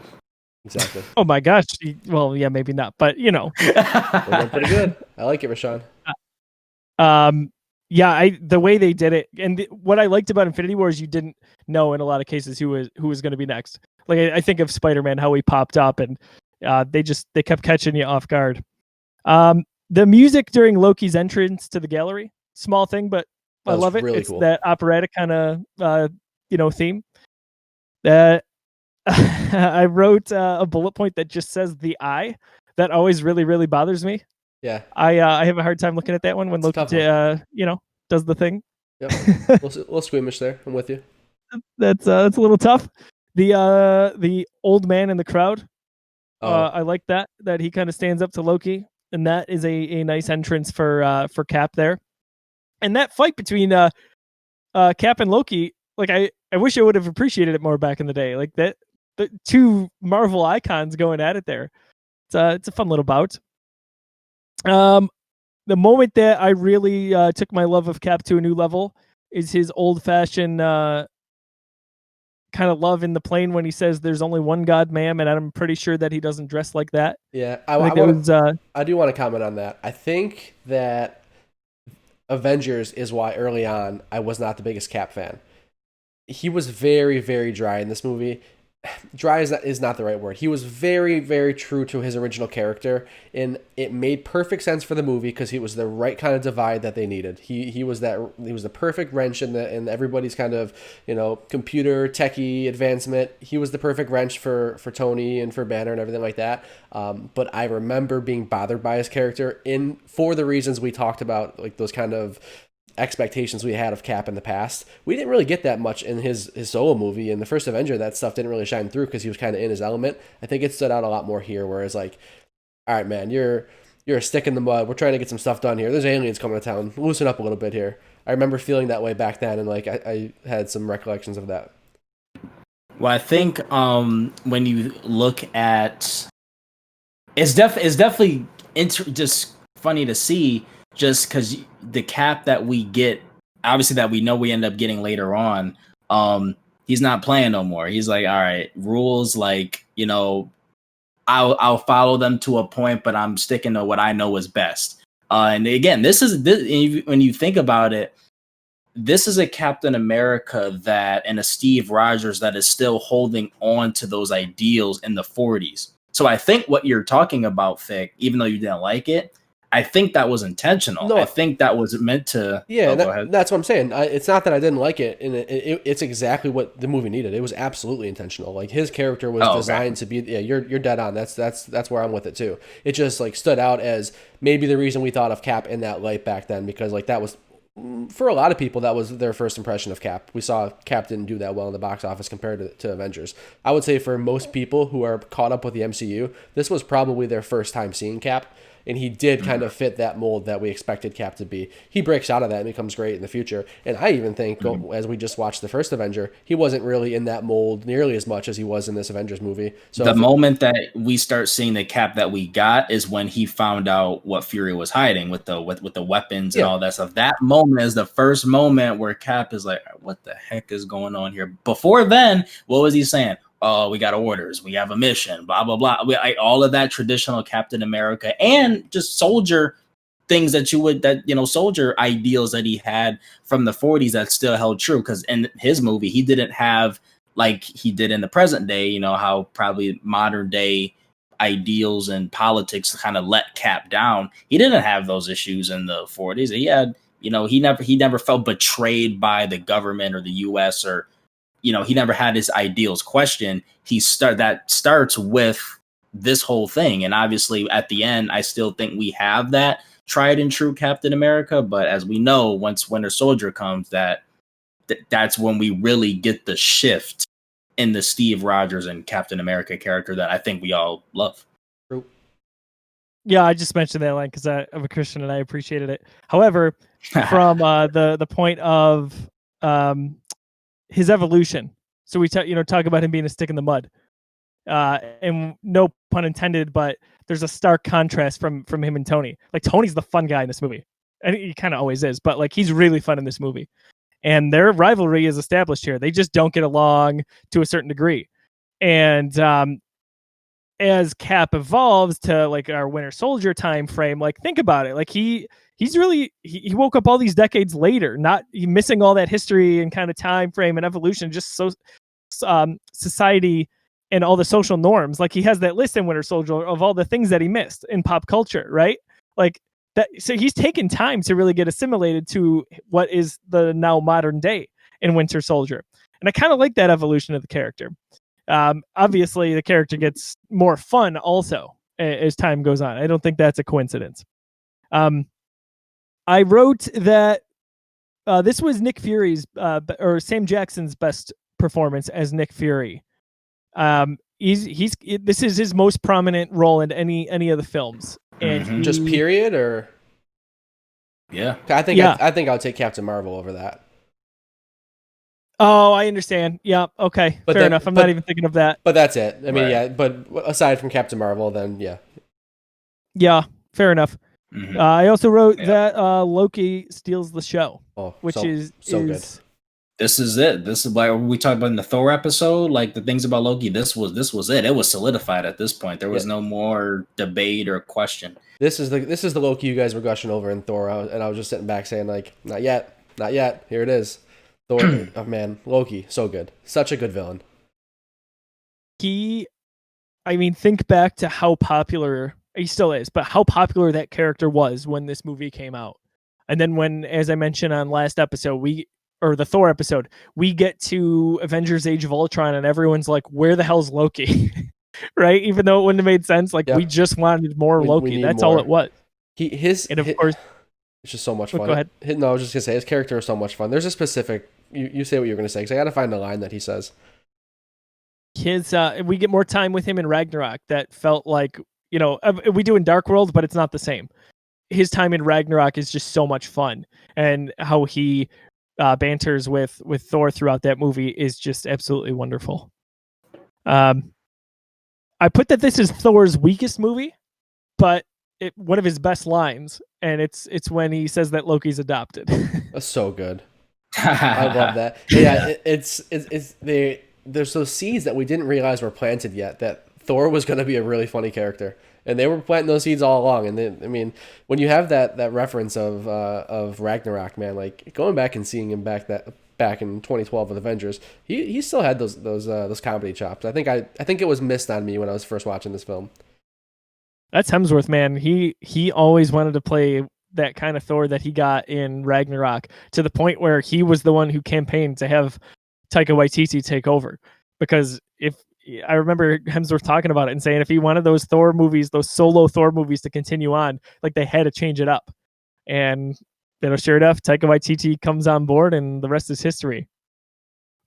Exactly. Oh my gosh. Well, yeah, maybe not, but you know. Well, pretty good. I like it, Rashawn. Yeah, the way they did it, and what I liked about Infinity War is you didn't know in a lot of cases who was going to be next. Like I think of Spider-Man, how he popped up, and they kept catching you off guard. The music during Loki's entrance to the gallery, small thing, but I love it. Really it's cool. That operatic kind of theme. That I wrote a bullet point that just says the eye. That always really, really bothers me. Yeah, I have a hard time looking at that one when Loki does the thing. Yep, a little squeamish there. I'm with you. That's a little tough. The old man in the crowd. I like that he kind of stands up to Loki, and that is a nice entrance for Cap there. And that fight between Cap and Loki, like I wish I would have appreciated it more back in the day. Like that, the two Marvel icons going at it there. It's a fun little bout. The moment that I really took my love of Cap to a new level is his old-fashioned kind of love in the plane when he says, "There's only one God, ma'am," and I'm pretty sure that he doesn't dress like that. Yeah, I do want to comment on that. I think that Avengers is why early on I was not the biggest Cap fan. He was very, very dry in this movie. Dry is not the right word. He was very, very true to his original character, and it made perfect sense for the movie because he was the right kind of divide that they needed. He was the perfect wrench in everybody's kind of computer techie advancement. He was the perfect wrench for Tony and for Banner and everything like that. But I remember being bothered by his character for the reasons we talked about, like those kind of expectations we had of Cap in the past. We didn't really get that much in his solo movie. In the first Avenger, that stuff didn't really shine through because he was kind of in his element. I think it stood out a lot more here, whereas like, all right, man, you're a stick in the mud. We're trying to get some stuff done here. There's aliens coming to town. Loosen up a little bit here. I remember feeling that way back then, and like I had some recollections of that. Well, I think when you look at, it's definitely just funny to see. Just because the Cap that we get, obviously that we know we end up getting later on, he's not playing no more. He's like, all right, rules, like, I'll follow them to a point, but I'm sticking to what I know is best. And again, this when you think about it, this is a Captain America and a Steve Rogers that is still holding on to those ideals in the 40s. So I think what you're talking about, Fick, even though you didn't like it, I think that was intentional. No. I think that was meant to. Yeah, Go ahead. that's what I'm saying. It's not that I didn't like it, and it's exactly what the movie needed. It was absolutely intentional. Like his character was designed to be. Yeah, you're dead on. That's where I'm with it too. It just like stood out as maybe the reason we thought of Cap in that light back then, because like that was, for a lot of people, that was their first impression of Cap. We saw Cap didn't do that well in the box office compared to Avengers. I would say for most people who are caught up with the MCU, this was probably their first time seeing Cap. And he did kind of fit that mold that we expected Cap to be. He breaks out of that and becomes great in the future. And I even think, as we just watched the first Avenger, he wasn't really in that mold nearly as much as he was in this Avengers movie. So the moment that we start seeing the Cap that we got is when he found out what Fury was hiding with the weapons and all that stuff. That moment is the first moment where Cap is like, what the heck is going on here? Before then, what was he saying? Oh, we got orders. We have a mission. Blah blah blah. All of that traditional Captain America and just soldier things soldier ideals that he had from the 40s that still held true. Because in his movie, he didn't have like he did in the present day. You know how probably modern day ideals and politics kind of let Cap down. He didn't have those issues in the 40s. He had, he never felt betrayed by the government or the U.S. or. He never had his ideals questioned. That starts with this whole thing. And obviously at the end, I still think we have that tried and true Captain America. But as we know, once Winter Soldier comes, that's when we really get the shift in the Steve Rogers and Captain America character that I think we all love. Yeah, I just mentioned that line because I'm a Christian and I appreciated it. However, from the point of his evolution. So we talk about him being a stick in the mud, and no pun intended, but there's a stark contrast from him and Tony. Like Tony's the fun guy in this movie, and he kind of always is, but like he's really fun in this movie. And their rivalry is established here. They just don't get along to a certain degree. And as Cap evolves to like our Winter Soldier time frame, like think about it, like he woke up all these decades later, not missing all that history and kind of time frame and evolution, just so society and all the social norms. Like he has that list in Winter Soldier of all the things that he missed in pop culture, right? Like that. So he's taken time to really get assimilated to what is the now modern day in Winter Soldier. And I kind of like that evolution of the character. Obviously the character gets more fun also as time goes on. I don't think that's a coincidence. I wrote that this was Nick Fury's or Sam Jackson's best performance as Nick Fury. This is his most prominent role in any of the films, and just period, or I think I would take Captain Marvel over that. Oh, I understand. Yeah, okay, fair enough. I'm not even thinking of that. But that's it. I mean, yeah. But aside from Captain Marvel, then yeah, fair enough. Mm-hmm. I also wrote that Loki steals the show, which is good. This is it. This is like we talked about in the Thor episode, like the things about Loki. This was it. It was solidified at this point. There was no more debate or question. This is the Loki you guys were gushing over in Thor, and I was just sitting back saying like, not yet. Here it is. Thor. Oh man, Loki, so good. Such a good villain. Think back to how popular. He still is, but how popular that character was when this movie came out. And then when, as I mentioned on last episode, the Thor episode, we get to Avengers Age of Ultron and everyone's like, where the hell's Loki? Right? Even though it wouldn't have made sense. Like we just wanted more Loki. That's more. All it was. Of course, it's just so much fun. Go ahead. No, I was just going to say, his character is so much fun. There's a specific, you say what you're going to say, because I got to find the line that he says. We get more time with him in Ragnarok. That felt like, we do in Dark World, but it's not the same. His time in Ragnarok is just so much fun, and how he banters with Thor throughout that movie is just absolutely wonderful. I put that this is Thor's weakest movie, but one of his best lines, and it's when he says that Loki's adopted. That's so good. I love that. Yeah, there's those seeds that we didn't realize were planted yet, that Thor was going to be a really funny character, and they were planting those seeds all along. And then, I mean, when you have that reference of Ragnarok, man, like going back and seeing him back in 2012 with Avengers, he still had those comedy chops. I think it was missed on me when I was first watching this film. That's Hemsworth, man. He always wanted to play that kind of Thor that he got in Ragnarok, to the point where he was the one who campaigned to have Taika Waititi take over. Because if I remember Hemsworth talking about it and saying if he wanted those Thor movies, those solo Thor movies to continue on, like they had to change it up. And sure enough, Taika Waititi comes on board, and the rest is history.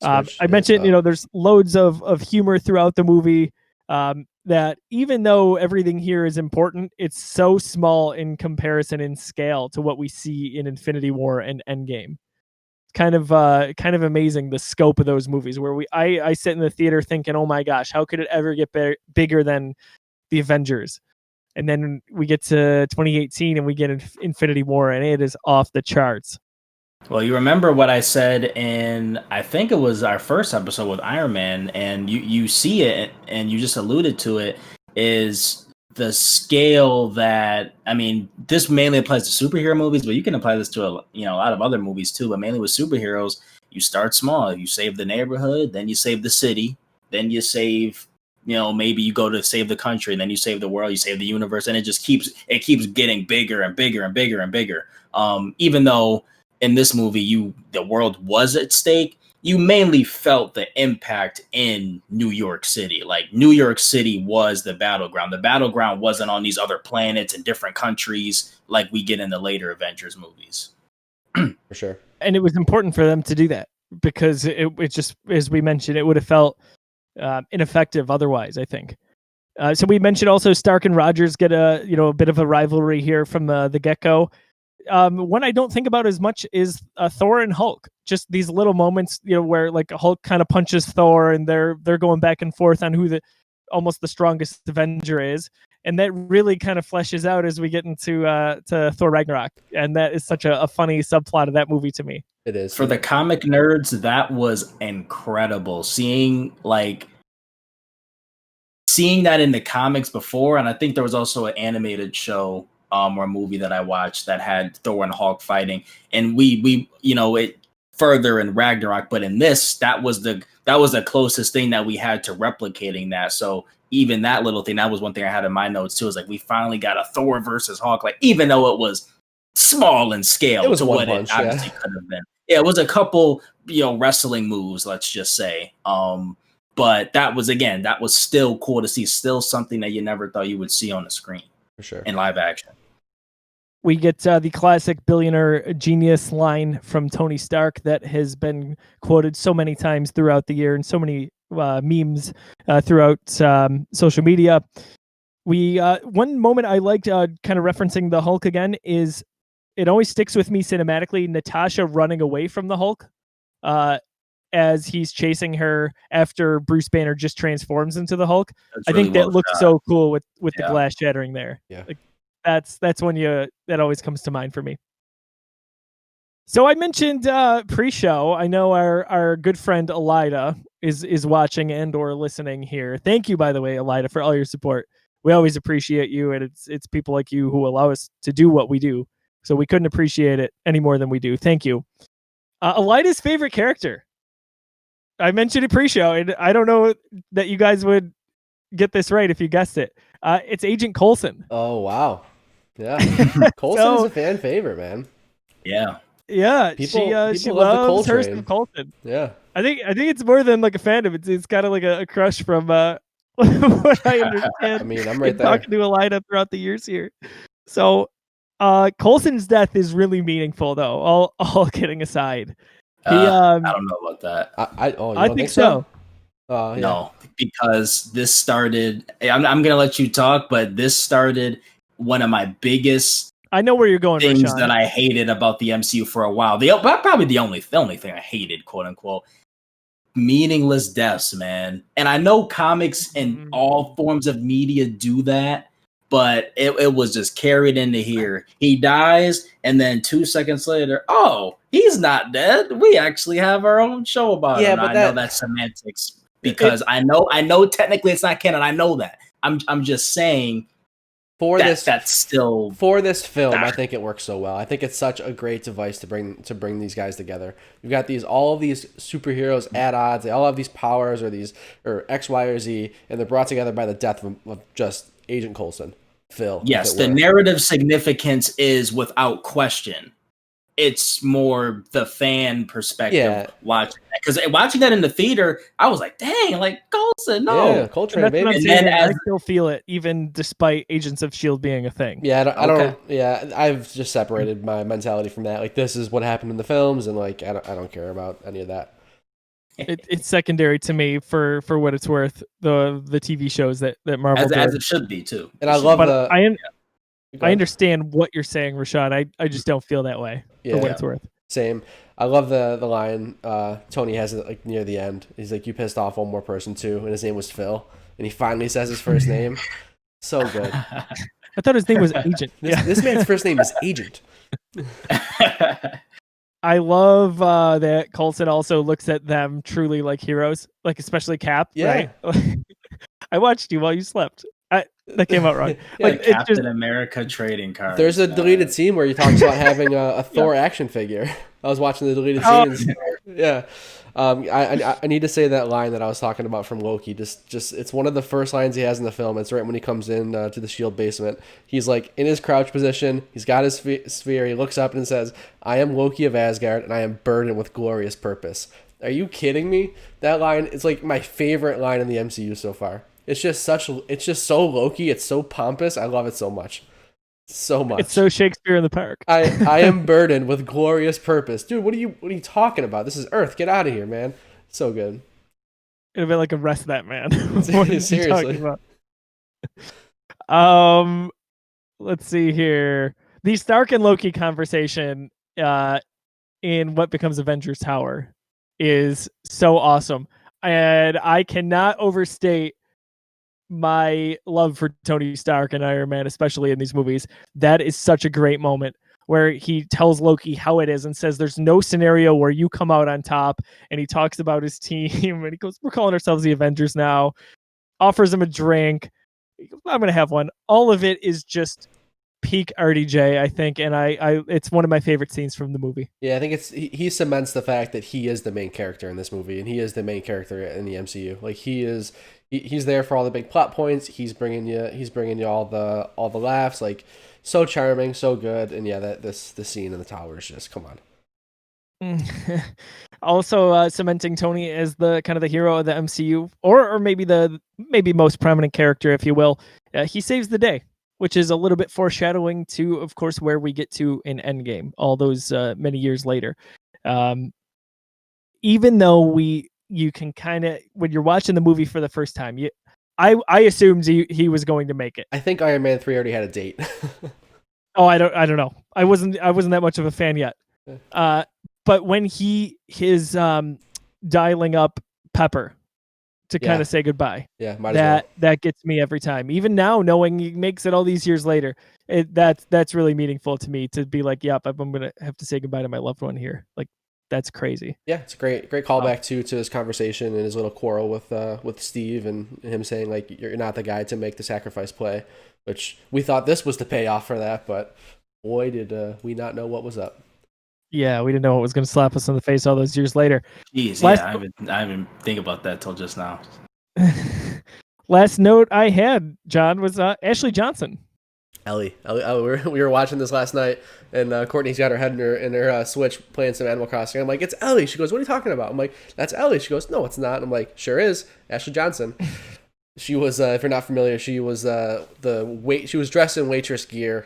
I mentioned, there's loads of humor throughout the movie. That even though everything here is important, it's so small in comparison in scale to what we see in Infinity War and Endgame. Kind of amazing, the scope of those movies, where I sit in the theater thinking, oh my gosh, how could it ever get bigger than the Avengers? And then we get to 2018 and we get Infinity War, and it is off the charts. Well, you remember what I said in, I think it was our first episode with Iron Man, and you see it, and you just alluded to it, is the scale that, I mean, this mainly applies to superhero movies, but you can apply this to a lot of other movies too, but mainly with superheroes. You start small, you save the neighborhood, then you save the city, then you save, maybe you go to save the country, and then you save the world, you save the universe, and it keeps getting bigger and bigger and bigger and bigger. Even though in this movie, the world was at stake, you mainly felt the impact in New York City. Like, New York City was the battleground. The battleground wasn't on these other planets and different countries like we get in the later Avengers movies. For sure. And it was important for them to do that, because it just, as we mentioned, it would have felt ineffective otherwise, I think. So we mentioned also Stark and Rogers get a bit of a rivalry here from the get-go. One I don't think about as much is Thor and Hulk. Just these little moments, where like Hulk kind of punches Thor, and they're going back and forth on who almost the strongest Avenger is, and that really kind of fleshes out as we get into to Thor Ragnarok, and that is such a funny subplot of that movie to me. It is. For the comic nerds, that was incredible. Seeing that in the comics before, and I think there was also an animated show or movie that I watched that had Thor and Hulk fighting, and we it further in Ragnarok, but in this, that was the closest thing that we had to replicating that. So even that little thing, that was one thing I had in my notes too, is like we finally got a Thor versus Hulk, like even though it was small in scale to what it obviously could have been. Yeah, it was a couple wrestling moves, let's just say. But that was still cool to see, still something that you never thought you would see on the screen. For sure. In live action. We get the classic billionaire genius line from Tony Stark that has been quoted so many times throughout the year, and so many memes throughout social media. One moment I liked kind of referencing the Hulk again is, it always sticks with me cinematically, Natasha running away from the Hulk as he's chasing her after Bruce Banner just transforms into the Hulk. I think that looks so cool with the glass shattering there. Yeah. Like, that's when that always comes to mind for me. So I mentioned pre-show. I know our good friend Elida is watching and or listening here. Thank you, by the way, Elida, for all your support. We always appreciate you, and it's people like you who allow us to do what we do. So we couldn't appreciate it any more than we do. Thank you. Elida's favorite character. I mentioned it pre-show, and I don't know that you guys would get this right if you guessed it. It's Agent Coulson. Oh, wow. Yeah. Coulson's a fan favorite, man. Yeah. Yeah. People she love loves her some Coulson. Yeah. I think it's more than like a fandom. It's kind of like a crush from what I understand. I mean, I'm right there. Talking to Elida throughout the years here. So Coulson's death is really meaningful, though. All kidding aside. I don't know about that. I think so. Yeah. No, because this started. I'm gonna let you talk, but this started one of my biggest. I know where you're going. Things Rashawn. that I hated about the MCU for a while. Probably the only thing I hated, quote unquote, meaningless deaths, man. And I know comics and all forms of media do that, but it was just carried into here. He dies, and then 2 seconds later, oh, he's not dead. We actually have our own show about him. But I know that's semantics, because I know technically it's not canon. I know that. I'm just saying that's still for this film. I think it works so well. I think it's such a great device to bring these guys together. You've got all of these superheroes at odds. They all have these powers or X, Y, or Z, and they're brought together by the death of just Agent Coulson. Phil. Yes, the narrative significance is without question. It's more the fan perspective watching that. Because watching that in the theater, I was like, dang, like Coulson, no. Yeah, Coltrane, baby. And then I still feel it, even despite Agents of S.H.I.E.L.D. being a thing. Yeah, I don't. Yeah, I've just separated my mentality from that. Like, this is what happened in the films, and like, I don't care about any of that. It's secondary to me for what it's worth. The TV shows that Marvel does. As it should be too. And I love I understand what you're saying, Rashad. I just don't feel that way for what it's worth. Same. I love the line Tony has it like near the end. He's like, "You pissed off one more person too," and his name was Phil, and he finally says his first name. So good. I thought his name was Agent. This man's first name is Agent. I love that Coulson also looks at them truly like heroes, like especially Cap. Yeah. Right? I watched you while you slept. That came out wrong. Like Captain America trading cards. There's a deleted scene where he talks about having a Thor action figure. I was watching the deleted scenes. Yeah. I need to say that line that I was talking about from Loki. Just it's one of the first lines he has in the film. It's right when he comes in to the S.H.I.E.L.D. basement. He's like in his crouch position. He's got his sphere. He looks up and says, "I am Loki of Asgard, and I am burdened with glorious purpose." Are you kidding me? That line is like my favorite line in the MCU so far. It's just so Loki. It's so pompous. I love it so much. So much. It's so Shakespeare in the Park. I am burdened with glorious purpose. Dude, what are you talking about? This is Earth. Get out of here, man. So good. It'd be like arrest that man. Seriously. Let's see here. The Stark and Loki conversation in what becomes Avengers Tower is so awesome. And I cannot overstate my love for Tony Stark and Iron Man, especially in these movies. That is such a great moment where he tells Loki how it is and says there's no scenario where you come out on top, and he talks about his team and he goes, "We're calling ourselves the Avengers now," offers him a drink. He goes, "I'm gonna have one." All of it is just peak RDJ, I think, and I it's one of my favorite scenes from the movie. Yeah, I think he cements the fact that he is the main character in this movie, and he is the main character in the MCU. Like, he's there for all the big plot points. He's bringing you all the laughs. Like, so charming, so good. And yeah, the scene in the tower is just, come on. Also cementing Tony as the kind of the hero of the MCU, or maybe maybe most prominent character, if you will. He saves the day, which is a little bit foreshadowing to, of course, where we get to in Endgame, all those many years later. Even though you can kind of, when you're watching the movie for the first time, I assumed he was going to make it. I think Iron Man 3 already had a date. Oh, I don't know. I wasn't that much of a fan yet. But when his dialing up Pepper to kind of say goodbye. Yeah, might as well. That gets me every time. Even now, knowing he makes it all these years later, that's really meaningful to me, to be like, yep, I'm gonna have to say goodbye to my loved one here. Like, that's crazy. Yeah, it's a great callback to his conversation and his little quarrel with Steve, and him saying, like, you're not the guy to make the sacrifice play, which we thought this was the payoff for that, but boy, did we not know what was up. Yeah, we didn't know what was going to slap us in the face all those years later. Jeez, I didn't think about that till just now. Last note I had, John, was Ashley Johnson. Ellie, we were watching this last night, and Courtney's got her head in her Switch playing some Animal Crossing. I'm like, "It's Ellie." She goes, "What are you talking about?" I'm like, "That's Ellie." She goes, "No, it's not." I'm like, "Sure is. Ashley Johnson." She was, if you're not familiar, she was she was dressed in waitress gear.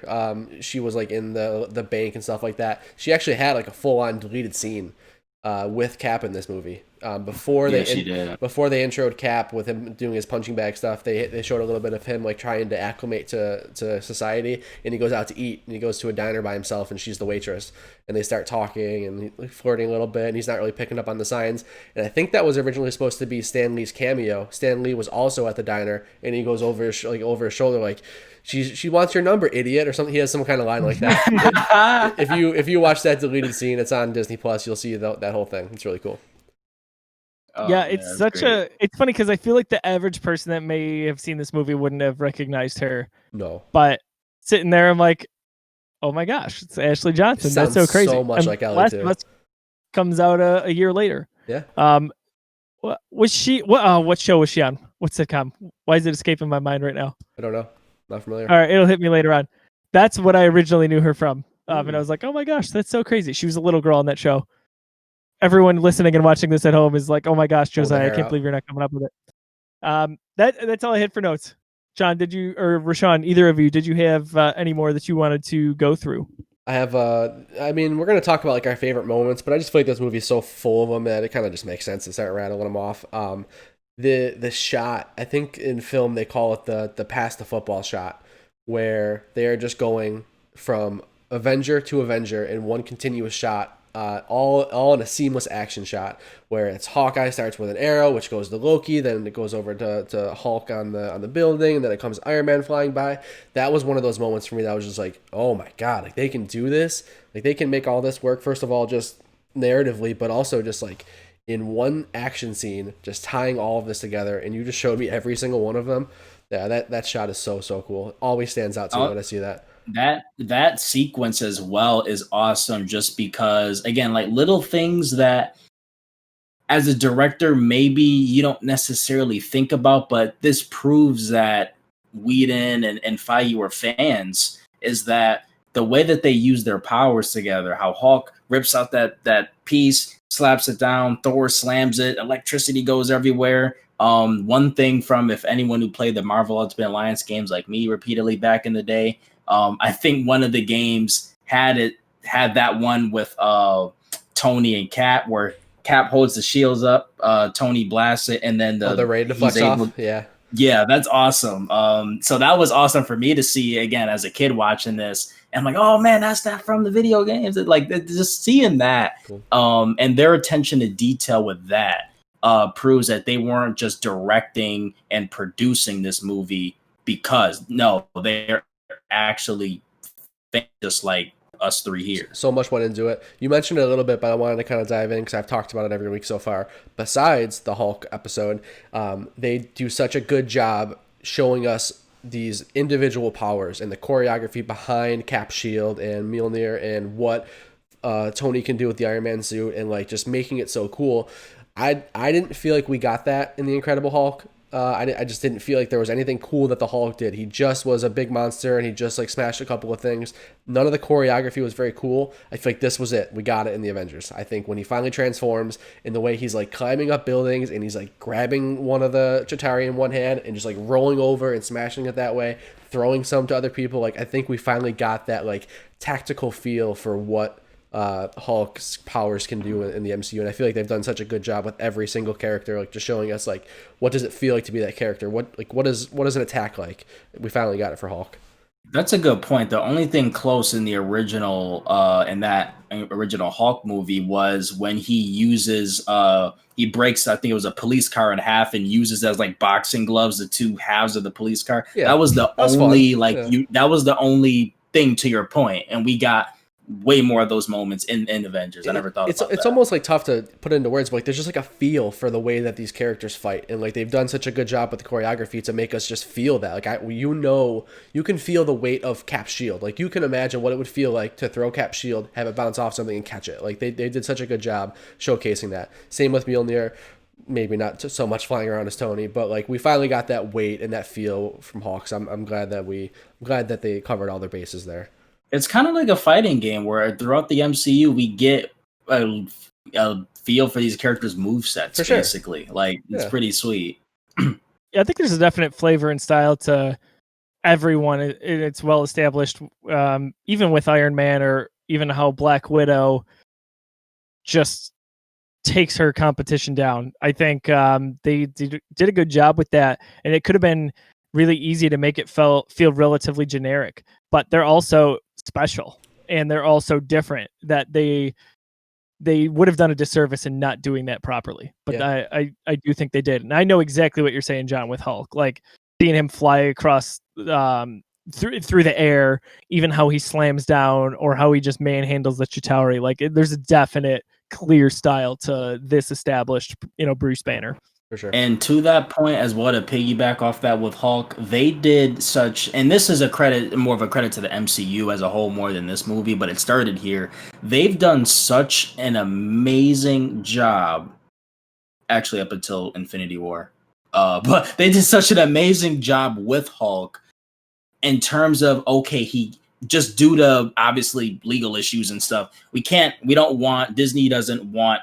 She was like in the bank and stuff like that. She actually had like a full on deleted scene with Cap in this movie. Before they introed Cap with him doing his punching bag stuff, they showed a little bit of him like trying to acclimate to society, and he goes out to eat, and he goes to a diner by himself, and she's the waitress, and they start talking and flirting a little bit, and he's not really picking up on the signs. And I think that was originally supposed to be Stan Lee's cameo. Stan Lee was also at the diner, and he goes over his shoulder like, she wants your number, idiot, or something. He has some kind of line like that. if you watch that deleted scene, it's on Disney Plus. You'll see that whole thing. It's really cool. Oh, yeah, it's it's funny because I feel like the average person that may have seen this movie wouldn't have recognized her. No. But sitting there, I'm like, oh my gosh, it's Ashley Johnson. That's so crazy. So much like Ellie too. Last comes out a year later. Yeah. What show was she on? What sitcom? Why is it escaping my mind right now? I don't know. Not familiar. All right, it'll hit me later on. That's what I originally knew her from. And I was like, oh my gosh, that's so crazy. She was a little girl on that show. Everyone listening and watching this at home is like, oh my gosh, Pull the Josiah, I hair can't out. believe you're not coming up with it. That's all I had for notes. John, did you, or Rashawn, either of you, did you have any more that you wanted to go through? I have, I mean, we're going to talk about like our favorite moments, but I just feel like this movie is so full of them that it kind of just makes sense to start rattling them off. The shot, I think in film they call it the pass the football shot, where they're just going from Avenger to Avenger in one continuous shot, all in a seamless action shot, where it's Hawkeye starts with an arrow, which goes to Loki, then it goes over to Hulk on the building, and then it comes Iron Man flying by. That was one of those moments for me that was just like, oh my god, like they can do this, like they can make all this work. First of all, just narratively, but also just like in one action scene, just tying all of this together, and you just showed me every single one of them. Yeah, that shot is so cool. It always stands out to me when I see that. That sequence as well is awesome, just because, again, like little things that as a director maybe you don't necessarily think about, but this proves that Whedon and Feige were fans, is that the way that they use their powers together, how Hulk rips out that piece, slaps it down, Thor slams it, electricity goes everywhere. One thing from, if anyone who played the Marvel Ultimate Alliance games like me repeatedly back in the day, I think one of the games had that one with Tony and Cap, where Cap holds the shields up, Tony blasts it, and then the raid deflects off. Yeah, that's awesome. So that was awesome for me to see again as a kid watching this. And I'm like, oh man, that's that from the video games. Like just seeing that, cool. And their attention to detail with that proves that they weren't just directing and producing this movie because they're actually just like us three here. So much went into it. You mentioned it a little bit, but I wanted to kind of dive in because I've talked about it every week so far. Besides the Hulk episode, they do such a good job showing us these individual powers and the choreography behind Cap's shield and Mjolnir and what Tony can do with the Iron Man suit, and like just making it so cool. I didn't feel like we got that in the Incredible Hulk. I just didn't feel like there was anything cool that the Hulk did. He just was a big monster, and he just like smashed a couple of things. None of the choreography was very cool. I feel like this was it. We got it in the Avengers. I think when he finally transforms, in the way he's like climbing up buildings and he's like grabbing one of the Chitauri in one hand and just like rolling over and smashing it that way, throwing some to other people. Like I think we finally got that like tactical feel for what Hulk's powers can do in the MCU, and I feel like they've done such a good job with every single character, like just showing us like what does it feel like to be that character, what is an attack like. We finally got it for Hulk. That's a good point. The only thing close in the original in that original Hulk movie was when he uses he breaks, I think it was a police car in half, and uses as like boxing gloves the two halves of the police car. Yeah, that was the that was the only thing, to your point, and we got way more of those moments in Avengers. I never thought it's about it's that. Almost like tough to put into words, but like there's just like a feel for the way that these characters fight, and like they've done such a good job with the choreography to make us just feel that. Like you can feel the weight of Cap's shield. Like you can imagine what it would feel like to throw Cap's shield, have it bounce off something, and catch it. Like they did such a good job showcasing that. Same with Mjolnir. Maybe not so much flying around as Tony, but like we finally got that weight and that feel from Hawks. I'm glad that they covered all their bases there. It's kind of like a fighting game where throughout the MCU we get a feel for these characters' movesets, basically. Like it's pretty sweet. Yeah, I think there's a definite flavor and style to everyone. It's well established, even with Iron Man, or even how Black Widow just takes her competition down. I think they did a good job with that, and it could have been really easy to make it feel relatively generic, but they're also special and they're also different, that they would have done a disservice in not doing that properly. But yeah. I do think they did. And I know exactly what you're saying, John, with Hulk, like seeing him fly across through the air, even how he slams down or how he just manhandles the Chitauri. Like there's a definite clear style to this established, Bruce Banner. For sure. And to that point as well, to piggyback off that with Hulk, they did such, and this is more of a credit to the MCU as a whole more than this movie, but it started here. They've done such an amazing job, actually up until Infinity War, but they did such an amazing job with Hulk in terms of, okay, he just due to obviously legal issues and stuff, Disney doesn't want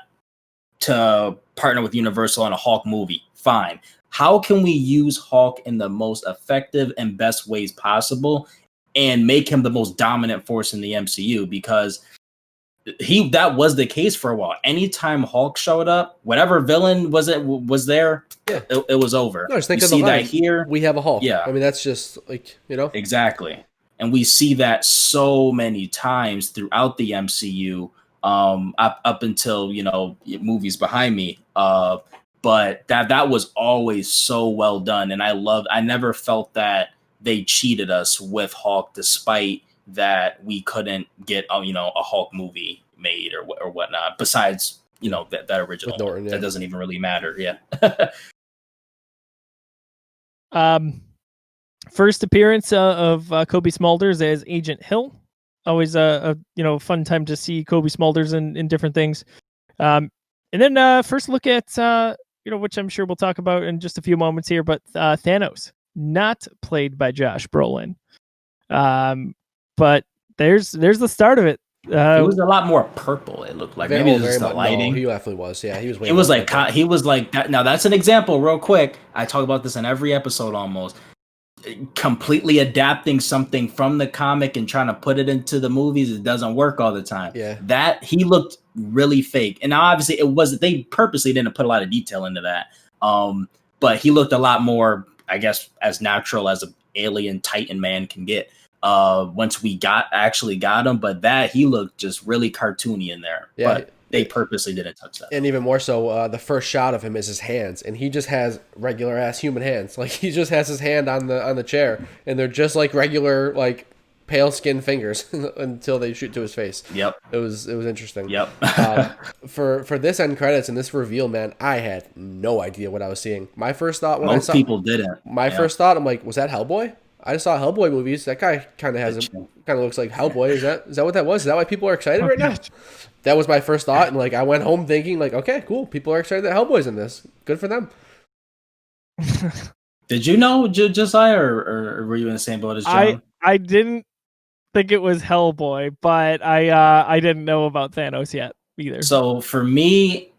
to partner with Universal on a Hulk movie. Fine. How can we use Hulk in the most effective and best ways possible and make him the most dominant force in the MCU? Because that was the case for a while. Anytime Hulk showed up, whatever villain was there, it was over. No, just think you of the see line. that here. We have a Hulk. Yeah. I mean, that's just like, Exactly. And we see that so many times throughout the MCU, up until, movies behind me. But that was always so well done. And I never felt that they cheated us with Hulk, despite that we couldn't get a Hulk movie made or whatnot, besides that original Norton, that doesn't even really matter. First appearance of Kobe Smulders as Agent Hill. Always a fun time to see Kobe Smulders in different things. And then first look at which I'm sure we'll talk about in just a few moments here, but Thanos, not played by Josh Brolin. But there's the start of it. It was a lot more purple. It looked like maybe it was just the lighting. No, he definitely was. Yeah, he was. It was like he was like that. Now that's an example, real quick. I talk about this in every episode almost. Completely adapting something from the comic and trying to put it into the movies, it doesn't work all the time. Yeah, that he looked really fake, and obviously it wasn't. They purposely didn't put a lot of detail into that. But he looked a lot more, I guess, as natural as an alien Titan man can get. Once we got him, but that he looked just really cartoony in there. Yeah, but they purposely didn't touch that. And even more so, the first shot of him is his hands, and he just has regular ass human hands. Like he just has his hand on the chair, and they're just like regular like pale skin fingers until they shoot to his face. Yep, it was interesting. Yep. For this end credits and this reveal, man, I had no idea what I was seeing. My first thought when most people didn't. My first thought, I'm like, was that Hellboy? I just saw Hellboy movies. That guy kind of looks like Hellboy. Is that what that was? Is that why people are excited right now? That was my first thought, and like I went home thinking, like, okay, cool. People are excited that Hellboy's in this. Good for them. Did you know Josiah, or were you in the same boat as John? I didn't think it was Hellboy, but I didn't know about Thanos yet either. So for me,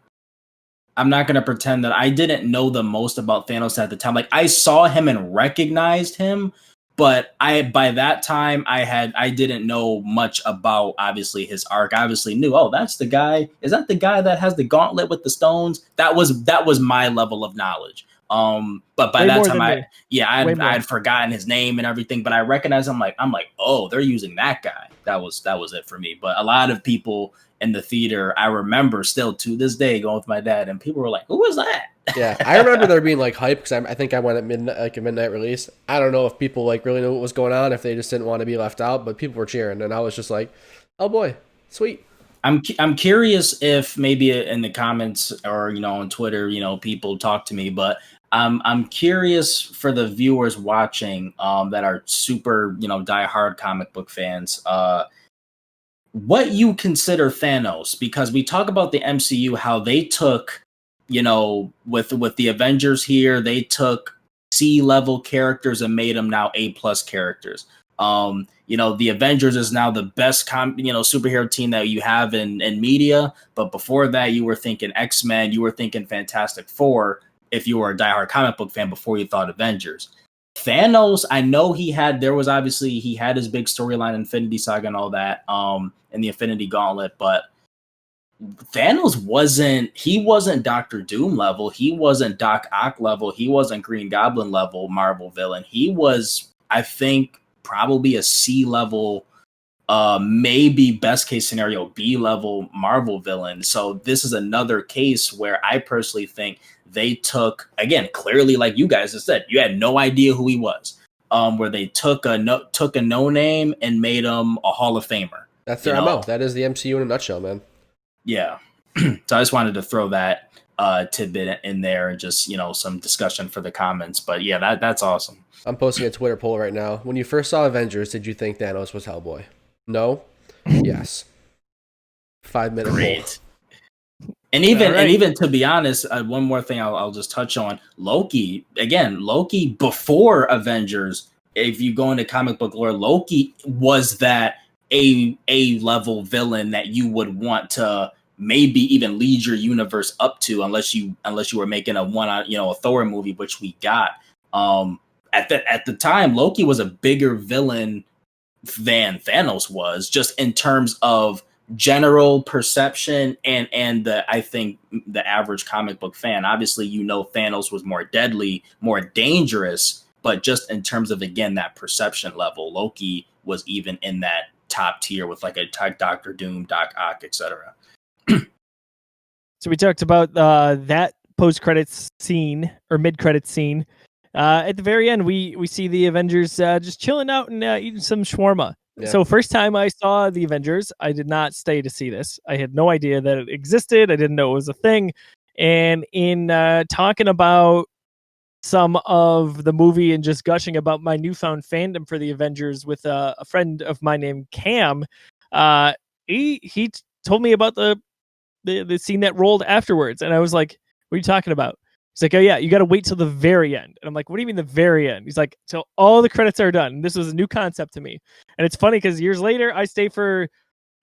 I'm not going to pretend that I didn't know the most about Thanos at the time. Like I saw him and recognized him, but by that time I didn't know much about obviously his arc. I obviously knew, oh, that's the guy. Is that the guy that has the gauntlet with the stones? That was my level of knowledge. But by that time I had forgotten his name and everything, but I recognized him. I'm like, oh, they're using that guy. That was it for me. But a lot of people in the theater, I remember still to this day going with my dad, and people were like, who is that? Yeah, I remember there being like hype because I think I went at midnight, like a midnight release. I don't know if people like really knew what was going on, if they just didn't want to be left out, but people were cheering, and I was just like, oh boy, sweet. I'm curious if maybe in the comments or on Twitter, people talk to me, but I'm curious for the viewers watching that are super diehard comic book fans, what you consider Thanos, because we talk about the MCU, how they took with the Avengers here, they took C-level characters and made them now A+ characters. The Avengers is now the best superhero team that you have in media. But before that, you were thinking X-Men, you were thinking Fantastic Four, if you were a diehard comic book fan before you thought Avengers. Thanos, I know he had his big storyline, Infinity Saga and all that, and the Infinity Gauntlet, but Thanos wasn't Doctor Doom level, he wasn't Doc Ock level, he wasn't Green Goblin level Marvel villain. He was, I think, probably a C level, maybe best case scenario B level Marvel villain. So this is another case where I personally think they took, again, clearly, like you guys have said, you had no idea who he was. Where they took a no name and made him a Hall of Famer. That's their MO. That is the MCU in a nutshell, man. Yeah. So I just wanted to throw that tidbit in there and just some discussion for the comments. But yeah, that's awesome. I'm posting a Twitter poll right now. When you first saw Avengers, did you think Thanos was Hellboy? No? Yes. 5-minute poll. And even to be honest, one more thing I'll just touch on. Loki before Avengers if you go into comic book lore, Loki was that a level villain that you would want to maybe even lead your universe up to, unless you were making a Thor movie, which we got. At the time, Loki was a bigger villain than Thanos was, just in terms of general perception and I think the average comic book fan. Obviously, Thanos was more deadly, more dangerous, but just in terms of, again, that perception level, Loki was even in that top tier with like a Doctor Doom, Doc Ock, etc. So we talked about that post-credits scene or mid-credits scene. At the very end, we see the Avengers just chilling out and eating some shawarma. Yeah. So first time I saw the Avengers, I did not stay to see this. I had no idea that it existed. I didn't know it was a thing. And in talking about some of the movie and just gushing about my newfound fandom for the Avengers with a friend of mine named Cam, he told me about the scene that rolled afterwards. And I was like, what are you talking about? He's like, oh yeah, you got to wait till the very end. And I'm like, what do you mean the very end? He's like, till all the credits are done. This was a new concept to me. And it's funny because years later, I stay for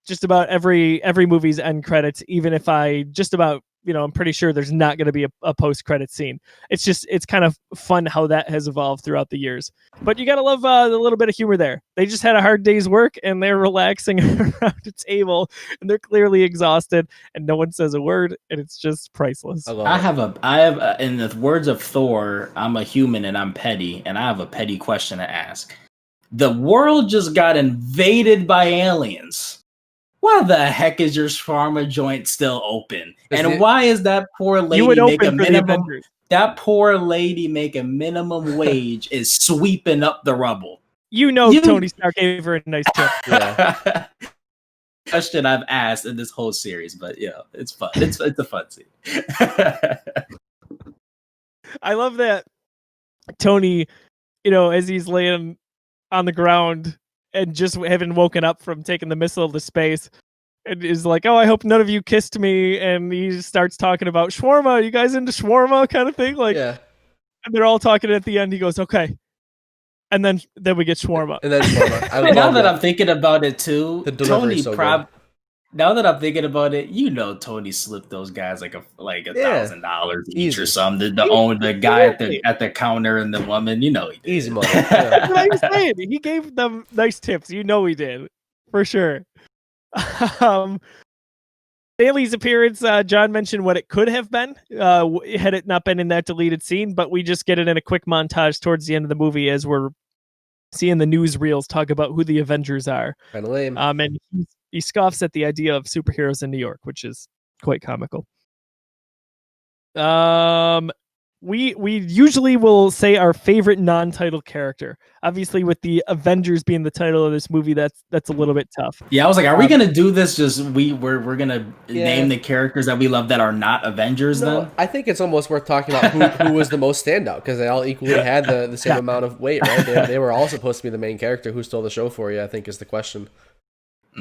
just about every movie's end credits, even if I just about, I'm pretty sure there's not going to be a post-credit scene. It's kind of fun how that has evolved throughout the years. But you got to love the little bit of humor there. They just had a hard day's work and they're relaxing around a table and they're clearly exhausted and no one says a word and it's just priceless. I have in the words of Thor, I'm a human and I'm petty, and I have a petty question to ask. The world just got invaded by aliens. Why the heck is your shawarma joint still open? And why is that poor lady making minimum? That poor lady making minimum wage is sweeping up the rubble. Tony Stark gave her a nice tip. Yeah. Question I've asked in this whole series, but it's fun. It's a fun scene. I love that Tony, as he's laying on the ground and just having woken up from taking the missile to space, and is like, oh, I hope none of you kissed me. And he starts talking about shawarma. You guys into shawarma kind of thing? Like, yeah. And they're all talking at the end. He goes, okay. And then we get shawarma. And then shawarma. And now that I'm thinking about it too, Tony now that I'm thinking about it, Tony slipped those guys like $1,000 each or something. The guy at the counter and the woman, he did. Easy money. Yeah. That's what I was saying. He gave them nice tips. He did for sure. Stanley's appearance, John mentioned what it could have been had it not been in that deleted scene, but we just get it in a quick montage towards the end of the movie as we're seeing the newsreels talk about who the Avengers are. Kind of lame. And he scoffs at the idea of superheroes in New York, which is quite comical. We usually will say our favorite non-title character. Obviously, with the Avengers being the title of this movie, that's a little bit tough. Yeah, I was like, are we gonna do this? Just we're gonna name the characters that we love that are not Avengers? No, then I think it's almost worth talking about who was the most standout, because they all equally had the same amount of weight, right? They were all supposed to be the main character. Who stole the show for you? I think is the question.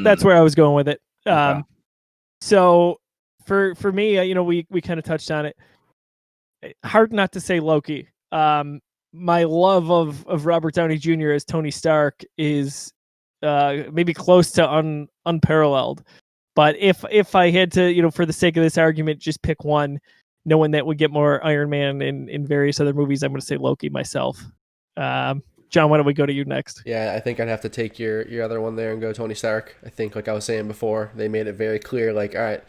That's where I was going with it. Okay. So for me, we kind of touched on it. Hard not to say Loki. My love of Robert Downey Jr. as Tony Stark is maybe close to unparalleled. But if I had to, for the sake of this argument, just pick one, knowing that we get more Iron Man in various other movies, I'm going to say Loki myself. John, why don't we go to you next? Yeah, I think I'd have to take your other one there and go Tony Stark. I think, like I was saying before, they made it very clear, like, all right,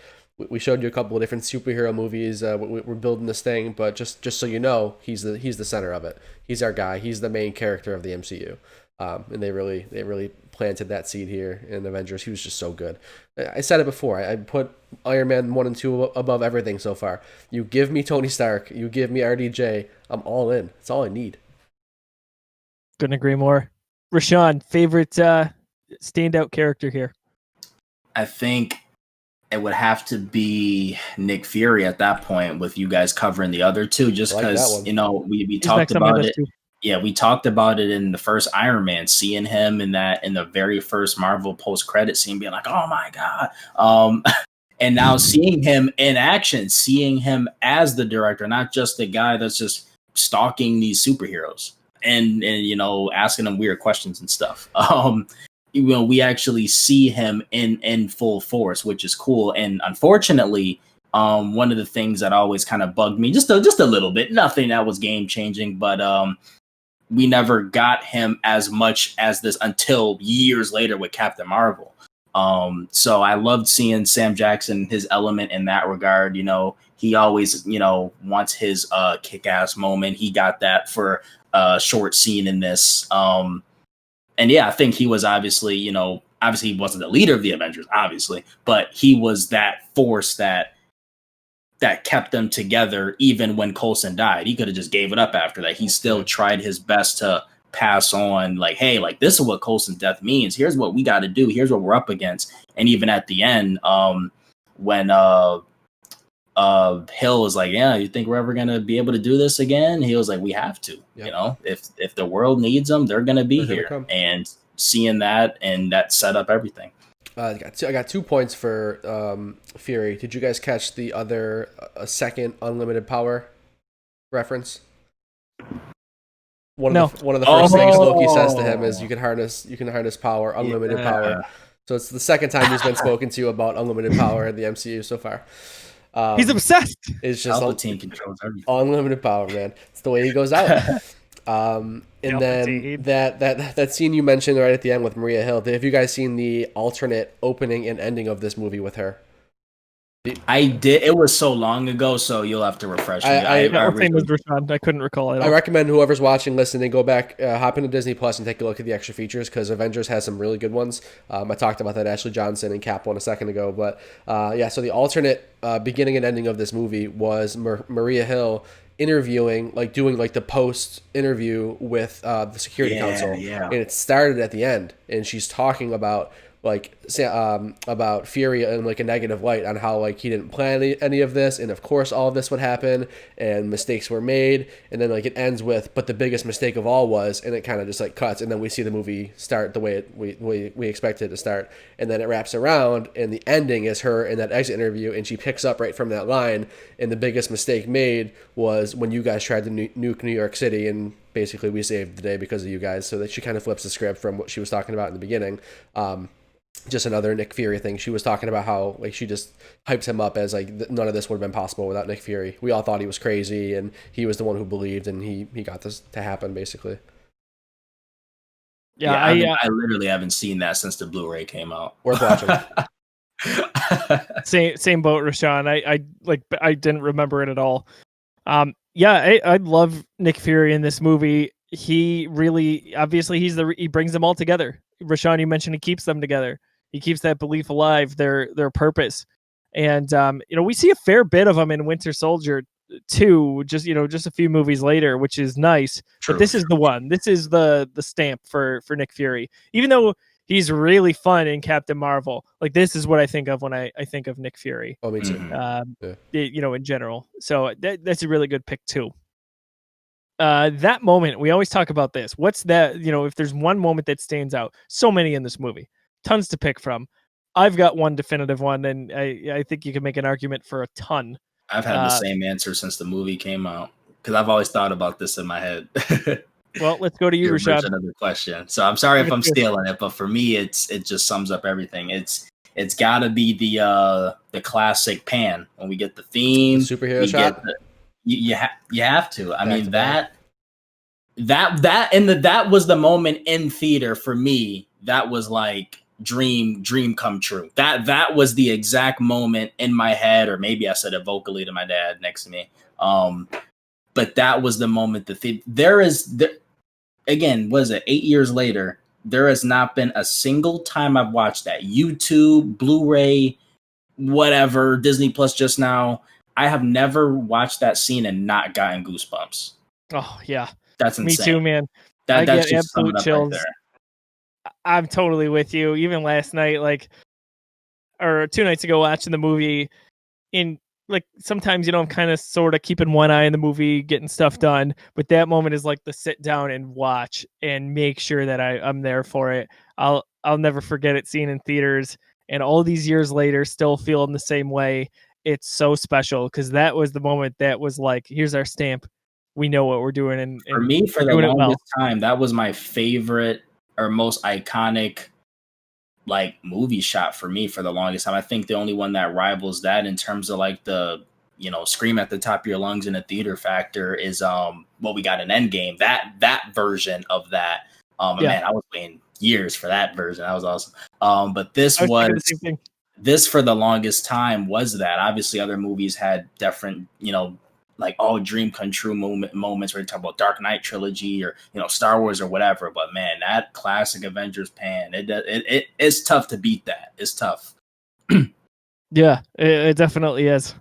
we showed you a couple of different superhero movies. We're building this thing, but just so you know, he's the center of it. He's our guy. He's the main character of the MCU. And they really planted that seed here in Avengers. He was just so good. I said it before. I put Iron Man 1 and 2 above everything so far. You give me Tony Stark. You give me RDJ. I'm all in. That's all I need. Couldn't agree more. Rashawn, favorite standout character here? I think it would have to be Nick Fury at that point, with you guys covering the other two, just because, we talked about it. Yeah, we talked about it in the first Iron Man, seeing him in the very first Marvel post-credit scene, being like, oh my God. And now seeing him in action, seeing him as the director, not just the guy that's just stalking these superheroes. and asking him weird questions and stuff. We actually see him in full force, which is cool. And unfortunately, one of the things that always kind of bugged me just a little bit, nothing that was game changing, but we never got him as much as this until years later with Captain Marvel. So I loved seeing Sam Jackson, his element in that regard. He always, wants his kick-ass moment. He got that for a short scene in this. And yeah, I think he was obviously he wasn't the leader of the Avengers, obviously, but he was that force that kept them together even when Coulson died. He could have just gave it up after that. He still tried his best to pass on, like, hey, like, this is what Coulson's death means. Here's what we got to do. Here's what we're up against. And even at the end, when Hill was like, yeah, you think we're ever going to be able to do this again? He was like, we have to. Yep. If the world needs them, they're going to be here. And seeing that, and that set up everything. I got 2 points for Fury. Did you guys catch the other second unlimited power reference? One of the first things Loki says to him is you can harness power, unlimited power. So it's the second time he's been spoken to about unlimited power in the MCU so far. He's obsessed. It's just Palpatine controls everything. Unlimited power, man. It's the way he goes out. And then that scene you mentioned right at the end with Maria Hill. Have you guys seen the alternate opening and ending of this movie with her? I did. It was so long ago, so you'll have to refresh me. I couldn't recall it. I recommend whoever's watching, listening, go back, hop into Disney Plus and take a look at the extra features, because Avengers has some really good ones. I talked about that Ashley Johnson and Cap one a second ago, but so the alternate beginning and ending of this movie was Maria Hill interviewing, like doing like the post interview with the Security Council, and it started at the end, and she's talking about Fury in like a negative light on how like he didn't plan any of this, and of course all of this would happen and mistakes were made, and then like it ends with but the biggest mistake of all was, and it kind of just like cuts, and then we see the movie start the way we expected it to start, and then it wraps around, and the ending is her in that exit interview, and she picks up right from that line, and the biggest mistake made was when you guys tried to nuke New York City, and basically we saved the day because of you guys. So that she kind of flips the script from what she was talking about in the beginning. Just another Nick Fury thing. She was talking about how like she just hypes him up as like none of this would have been possible without Nick Fury. We all thought he was crazy, and he was the one who believed, and he got this to happen basically. I literally haven't seen that since the Blu-ray came out. Worth watching. Same boat, Rashawn. I didn't remember it at all. I love Nick Fury in this movie. He really, obviously, he brings them all together. Rashawn, you mentioned he keeps them together. He keeps that belief alive, their purpose. And we see a fair bit of them in Winter Soldier too, just a few movies later, which is nice. But this is the one. This is the stamp for Nick Fury. Even though he's really fun in Captain Marvel, like this is what I think of when I think of Nick Fury. Oh, me too. In general. So that's a really good pick too. That moment, we always talk about this. What's that? If there's one moment that stands out, so many in this movie, tons to pick from. I've got one definitive one, and I think you can make an argument for a ton. I've had the same answer since the movie came out, because I've always thought about this in my head. Well, let's go to you, Rashad. Another question. So I'm sorry if I'm stealing it, but for me, it just sums up everything. It's got to be the classic pan when we get the theme, the superhero shot. You have to. I mean that was the moment in theater for me. That was like dream come true. That was the exact moment in my head, or maybe I said it vocally to my dad next to me. But that was the moment. Again, was it 8 years later? There has not been a single time I've watched that YouTube, Blu-ray, whatever, Disney Plus just now. I have never watched that scene and not gotten goosebumps. Oh yeah, that's insane. Me too, man. That's get absolute chills. Right there. I'm totally with you. Even last night, or 2 nights ago, watching the movie, sometimes I'm kind of sort of keeping one eye on the movie, getting stuff done, but that moment is like the sit down and watch and make sure that I'm there for it. I'll never forget it, seeing in theaters, and all these years later, still feeling the same way. It's so special because that was the moment that was like, here's our stamp. we know what we're doing, and for me, for the doing it longest well. time, that was my favorite or most iconic like movie shot for me for the longest time. I think the only one that rivals that in terms of like the scream at the top of your lungs in a theater factor is what we got in Endgame. That version of that. Man, I was waiting years for that version. That was awesome. But this I was thinking was the same thing. this for the longest time was that. Obviously, other movies had different, like dream come true moments where you talk about Dark Knight trilogy or Star Wars or whatever. But man, that classic Avengers pan, it's tough to beat that. It's tough. Yeah, it definitely is.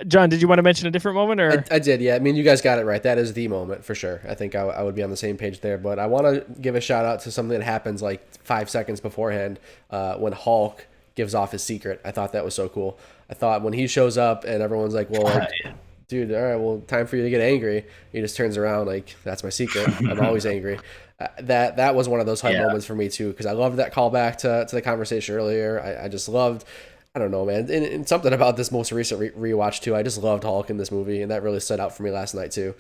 John, did you want to mention a different moment? Or I did, yeah. I mean, you guys got it right. That is the moment for sure. I think I would be on the same page there. But I want to give a shout out to something that happens like 5 seconds beforehand when Hulk gives off his secret. I thought that was so cool. I thought when he shows up and everyone's like, well, like, dude, all right, well, time for you to get angry. He just turns around like, that's my secret. I'm always angry. That was one of those hype moments for me too, because I loved that callback to the conversation earlier. I just loved, I don't know, man, and something about this most recent rewatch too. I just loved Hulk in this movie, and that really stood out for me last night too.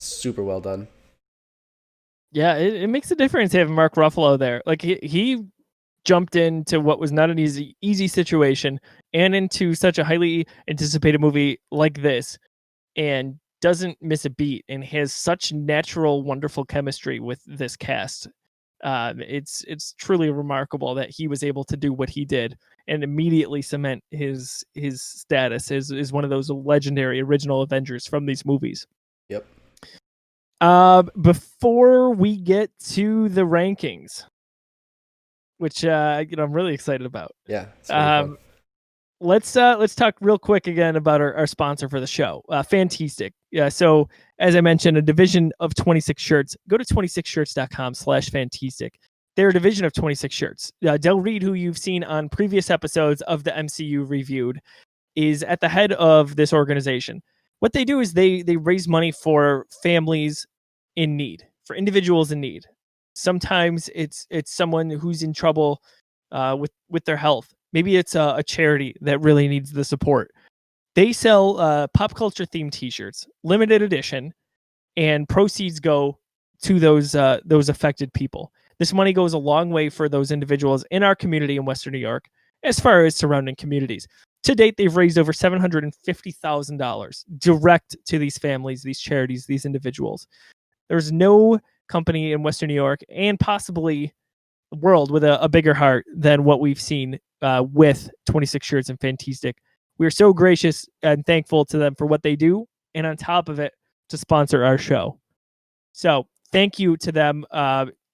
Super well done. Yeah, it makes a difference having Mark Ruffalo there. Like he jumped into what was not an easy situation and into such a highly anticipated movie like this, and doesn't miss a beat and has such natural, wonderful chemistry with this cast. It's truly remarkable that he was able to do what he did and immediately cement his status as one of those legendary original Avengers from these movies. Yep. Before we get to the rankings, which I'm really excited about. Yeah. Fun. Let's talk real quick again about our sponsor for the show, Fantastic. Yeah, so as I mentioned, a division of 26 shirts. Go to 26shirts.com/Fantastic. They're a division of 26 shirts. Del Reed, who you've seen on previous episodes of the MCU Reviewed, is at the head of this organization. What they do is they raise money for families in need, for individuals in need. Sometimes it's someone who's in trouble with their health. Maybe it's a charity that really needs the support. They sell pop culture themed T-shirts, limited edition, and proceeds go to those affected people. This money goes a long way for those individuals in our community in Western New York, as far as surrounding communities. To date, they've raised over $750,000 direct to these families, these charities, these individuals. There's no company in Western New York and possibly the world with a bigger heart than what we've seen with 26 Shirts and Fantastic. We are so gracious and thankful to them for what they do, and on top of it, to sponsor our show. So thank you to them.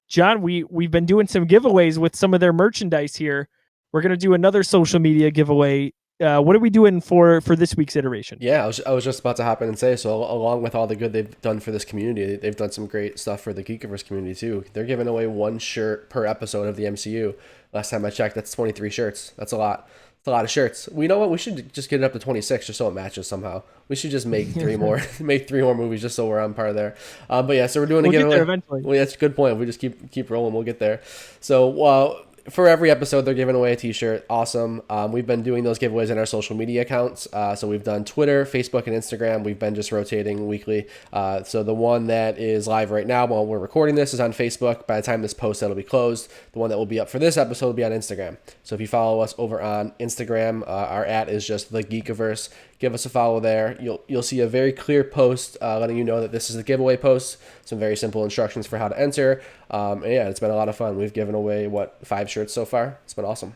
John, we've been doing some giveaways with some of their merchandise here. We're going to do another social media giveaway. What are we doing for this week's iteration? Yeah, I was just about to hop in and say, so along with all the good they've done for this community, they've done some great stuff for the Geekiverse community too. They're giving away 1 shirt per episode of the MCU. Last time I checked, that's 23 shirts. That's a lot. It's a lot of shirts. You know what? We should just get it up to 26 just so it matches somehow. We should just make 3 more, make 3 more movies just so we're on par there. But yeah, so we're doing a giveaway. Get there eventually. Well, that's a good point. If we just keep rolling, we'll get there. So for every episode, they're giving away a T-shirt. Awesome. We've been doing those giveaways in our social media accounts. So we've done Twitter, Facebook, and Instagram. We've been just rotating weekly. So the one that is live right now while we're recording this is on Facebook. By the time this posts, that'll be closed. The one that will be up for this episode will be on Instagram. So if you follow us over on Instagram, our @, is just the Geekiverse. Give us a follow there. You'll see a very clear post letting you know that this is the giveaway post. Some very simple instructions for how to enter. And yeah, it's been a lot of fun. We've given away 5 shirts so far. It's been awesome.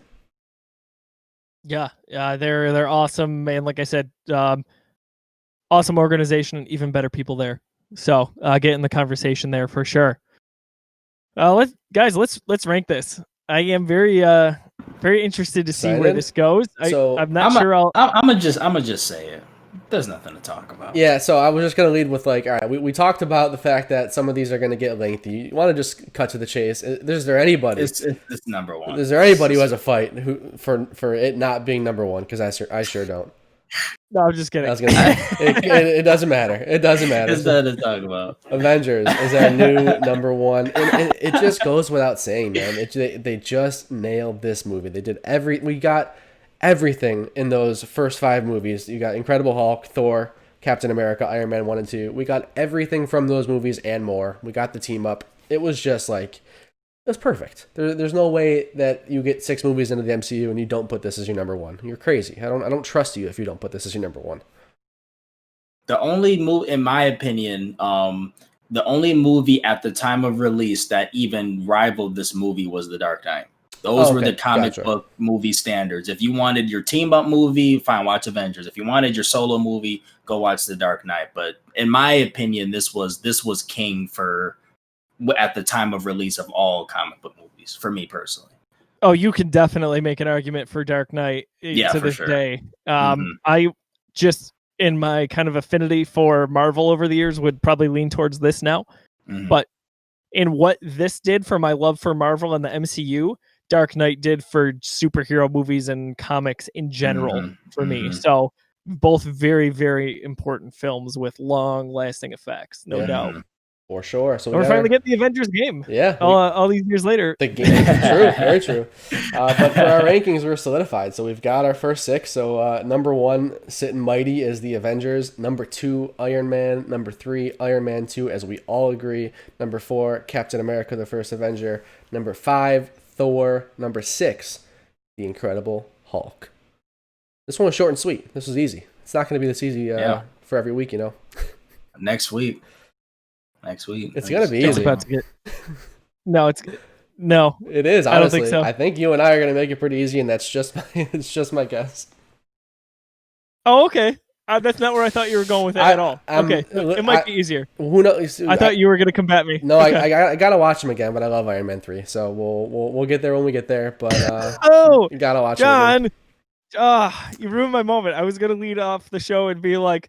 Yeah, they're awesome, and like I said, awesome organization and even better people there. So get in the conversation there for sure. Let's rank this. I am very interested to see where this goes. I'm not sure. I'm gonna just say it. There's nothing to talk about. Yeah, so I was just going to lead with all right, we talked about the fact that some of these are going to get lengthy. You want to just cut to the chase. Is there anybody? It's number one. Is there anybody who has a fight for it not being number one? Because I sure don't. No, I'm just kidding. I was going to say, it doesn't matter. It doesn't matter. There's nothing to talk about. Avengers is our new number one. And it just goes without saying, man. They just nailed this movie. They did we got everything in those first 5 movies. You got Incredible Hulk, Thor, Captain America, Iron Man 1 and 2. We got everything from those movies and more. We got the team up. It was just like, it was perfect. There's no way that you get 6 movies into the MCU and you don't put this as your number 1. You're crazy. I don't trust you if you don't put this as your number 1. The only movie, in my opinion, the only movie at the time of release that even rivaled this movie was The Dark Knight. Those were the comic book movie standards. If you wanted your team up movie, fine, watch Avengers. If you wanted your solo movie, go watch The Dark Knight. But in my opinion, this was king for at the time of release of all comic book movies for me personally. Oh, you can definitely make an argument for Dark Knight to this day. I just, in my kind of affinity for Marvel over the years, would probably lean towards this now. But in what this did for my love for Marvel and the MCU, Dark Knight did for superhero movies and comics in general for me. So both very, very important films with long-lasting effects, no doubt. For sure. So we're finally getting the Avengers game. Yeah. All these years later. The game. True. Very true. But for our rankings, we're solidified. So we've got our first 6. So number 1, sitting mighty, is the Avengers. Number 2, Iron Man. Number 3, Iron Man 2, as we all agree. Number 4, Captain America, the First Avenger. Number 5, Thor. Number 6, The Incredible Hulk. This one was short and sweet. This was easy. It's not going to be this easy for every week, Next week. It's going to be easy. No, it is. Honestly. I don't think so. I think you and I are going to make it pretty easy, and that's just it's just my guess. Oh, okay. That's not where I thought you were going with it at all. Okay, it might be easier. Who knows? I thought you were going to combat me. No, I gotta watch them again, but I love Iron Man 3, so we'll get there when we get there. But you gotta watch John. You ruined my moment. I was going to lead off the show and be like,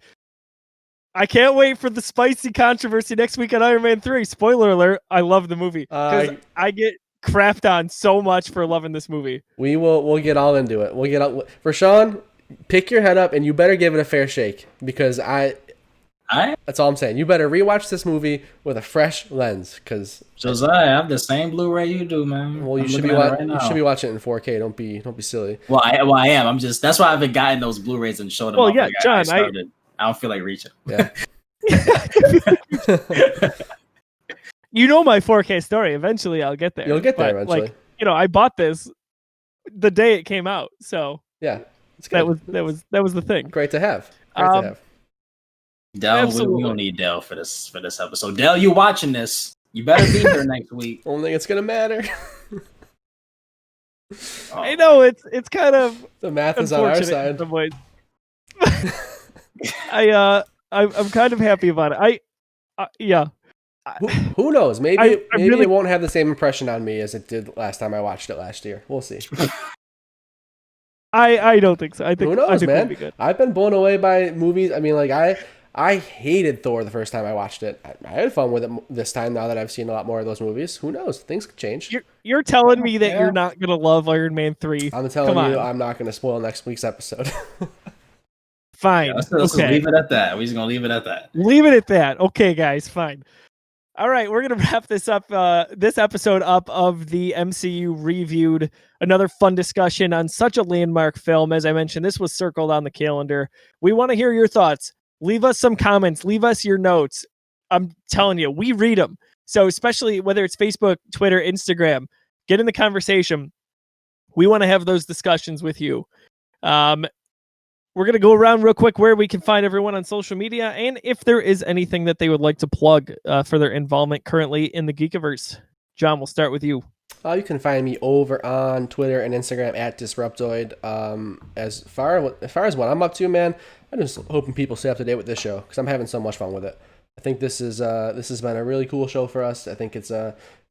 I can't wait for the spicy controversy next week on Iron Man 3. Spoiler alert, I love the movie. Because I get crapped on so much for loving this movie. We'll get all into it. We'll get all, for Sean, pick your head up and you better give it a fair shake, because that's all I'm saying. You better rewatch this movie with a fresh lens, because Josiah, I have the same Blu-ray you do, man. Well, you should be watching it in 4K. Don't be silly. Well, I am. That's why I haven't gotten those Blu-rays and showed them. Well, yeah, John, I don't feel like reaching. Yeah. You know my 4K story. Eventually, I'll get there. You'll get there eventually. Like, I bought this the day it came out, so yeah, it's good. that was the thing. Great to have. Del, we don't need Del for this episode. Del, you watching this? You better be here next week. Only thing it's gonna matter. I know it's kind of the math is on our side. In some ways. I'm kind of happy about it. Who knows? Maybe it won't have the same impression on me as it did last time I watched it last year. We'll see. I don't think so. I think who knows, man? We'll be good. I've been blown away by movies. I mean, like I hated Thor the first time I watched it. I had fun with it this time. Now that I've seen a lot more of those movies, who knows? Things could change. You're telling me that you're not gonna love Iron Man 3. I'm telling you, I'm not gonna spoil next week's episode. Fine. Yeah, let's leave it at that. We're just gonna leave it at that. Leave it at that. Okay, guys, fine. All right, we're gonna wrap this up. This episode up of the MCU Reviewed. Another fun discussion on such a landmark film. As I mentioned, this was circled on the calendar. We want to hear your thoughts. Leave us some comments. Leave us your notes. I'm telling you, we read them. So especially whether it's Facebook, Twitter, Instagram, get in the conversation. We want to have those discussions with you. We're going to go around real quick where we can find everyone on social media, and if there is anything that they would like to plug for their involvement currently in the Geekiverse. John, we'll start with you. You can find me over on Twitter and Instagram at Disruptoid. As far as what I'm up to, man, I'm just hoping people stay up to date with this show because I'm having so much fun with it. I think this has been a really cool show for us. I think it's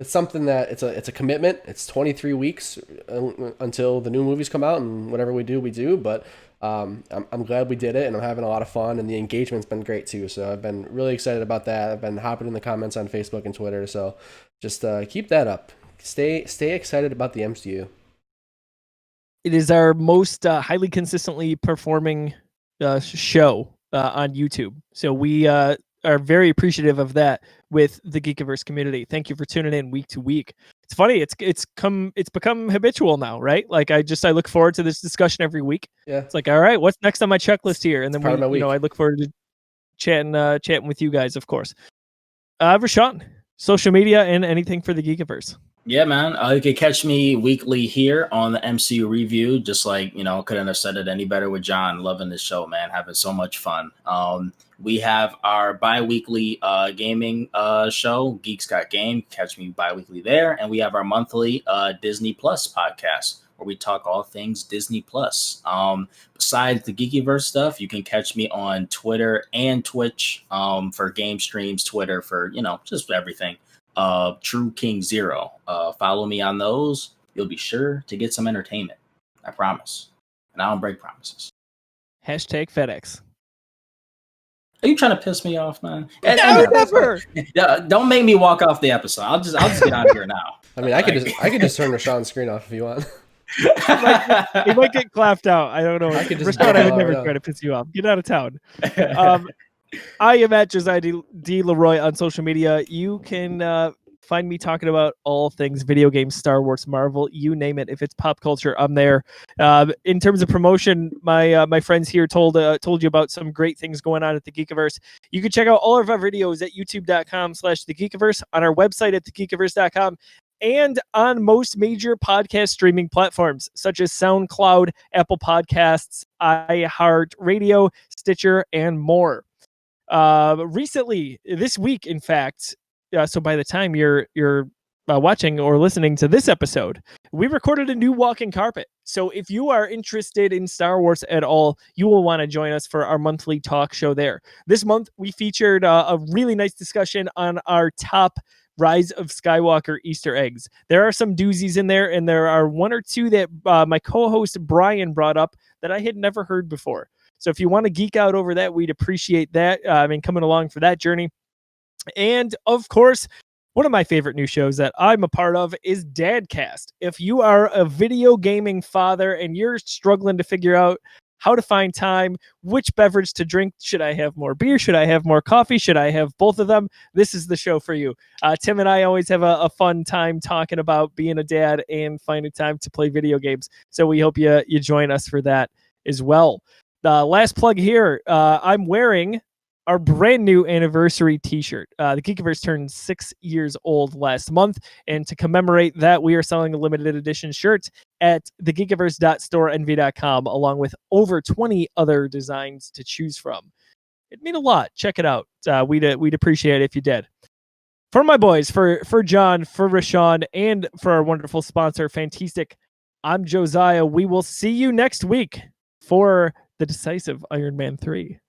something that it's a commitment. It's 23 weeks until the new movies come out, and whatever we do. But I'm glad we did it, and I'm having a lot of fun, and the engagement's been great too. So I've been really excited about that. I've been hopping in the comments on Facebook and Twitter. So just keep that up. Stay excited about the MCU. It is our most highly consistently performing show on YouTube. So we are very appreciative of that with the Geekiverse community. Thank you for tuning in week to week. It's funny. It's become habitual now, right? Like I look forward to this discussion every week. Yeah. It's like, all right, what's next on my checklist here? And then I look forward to chatting with you guys, of course. Rashawn, social media and anything for the Geekiverse. Yeah, man. You can catch me weekly here on the MCU Re-Viewed. Just like, couldn't have said it any better with John. Loving this show, man. Having so much fun. We have our bi-weekly gaming show, Geeks Got Game. Catch me bi-weekly there. And we have our monthly Disney Plus podcast, where we talk all things Disney Plus. Besides the Geekiverse stuff, you can catch me on Twitter and Twitch for game streams, Twitter for, just everything. True King Zero. Follow me on those. You'll be sure to get some entertainment. I promise. And I don't break promises. Hashtag FedEx. Are you trying to piss me off, man? No, never. Don't make me walk off the episode. I'll just get out of here now. I mean, I could just turn Rashawn's screen off if you want. He might get clapped out. I don't know. Rashawn, I would never try to piss you off. Get out of town. I am at Josiah D. Leroy on social media. You can find me talking about all things video games, Star Wars, Marvel, you name it. If it's pop culture, I'm there. In terms of promotion, my friends here told you about some great things going on at the Geekiverse. You can check out all of our videos at youtube.com/thegeekiverse, on our website at thegeekiverse.com, and on most major podcast streaming platforms such as SoundCloud, Apple Podcasts, iHeartRadio, Stitcher, and more. Recently, this week, in fact, so by the time you're watching or listening to this episode, we recorded a new walking carpet. So if you are interested in Star Wars at all, you will want to join us for our monthly talk show there. This month, we featured a really nice discussion on our top Rise of Skywalker Easter eggs. There are some doozies in there, and there are one or two that my co-host Brian brought up that I had never heard before. So if you want to geek out over that, we'd appreciate that. Coming along for that journey. And of course, one of my favorite new shows that I'm a part of is Dadcast. If you are a video gaming father and you're struggling to figure out how to find time, which beverage to drink, should I have more beer? Should I have more coffee? Should I have both of them? This is the show for you. Tim and I always have a fun time talking about being a dad and finding time to play video games. So we hope you join us for that as well. Last plug here, I'm wearing our brand new anniversary t-shirt. The Geekiverse turned 6 years old last month, and to commemorate that, we are selling a limited edition shirt at thegeekiverse.storenvy.com, along with over 20 other designs to choose from. It'd mean a lot. Check it out. We'd appreciate it if you did. For my boys, for John, for Rashawn, and for our wonderful sponsor, Fantastic, I'm Josiah. We will see you next week for the decisive Iron Man 3.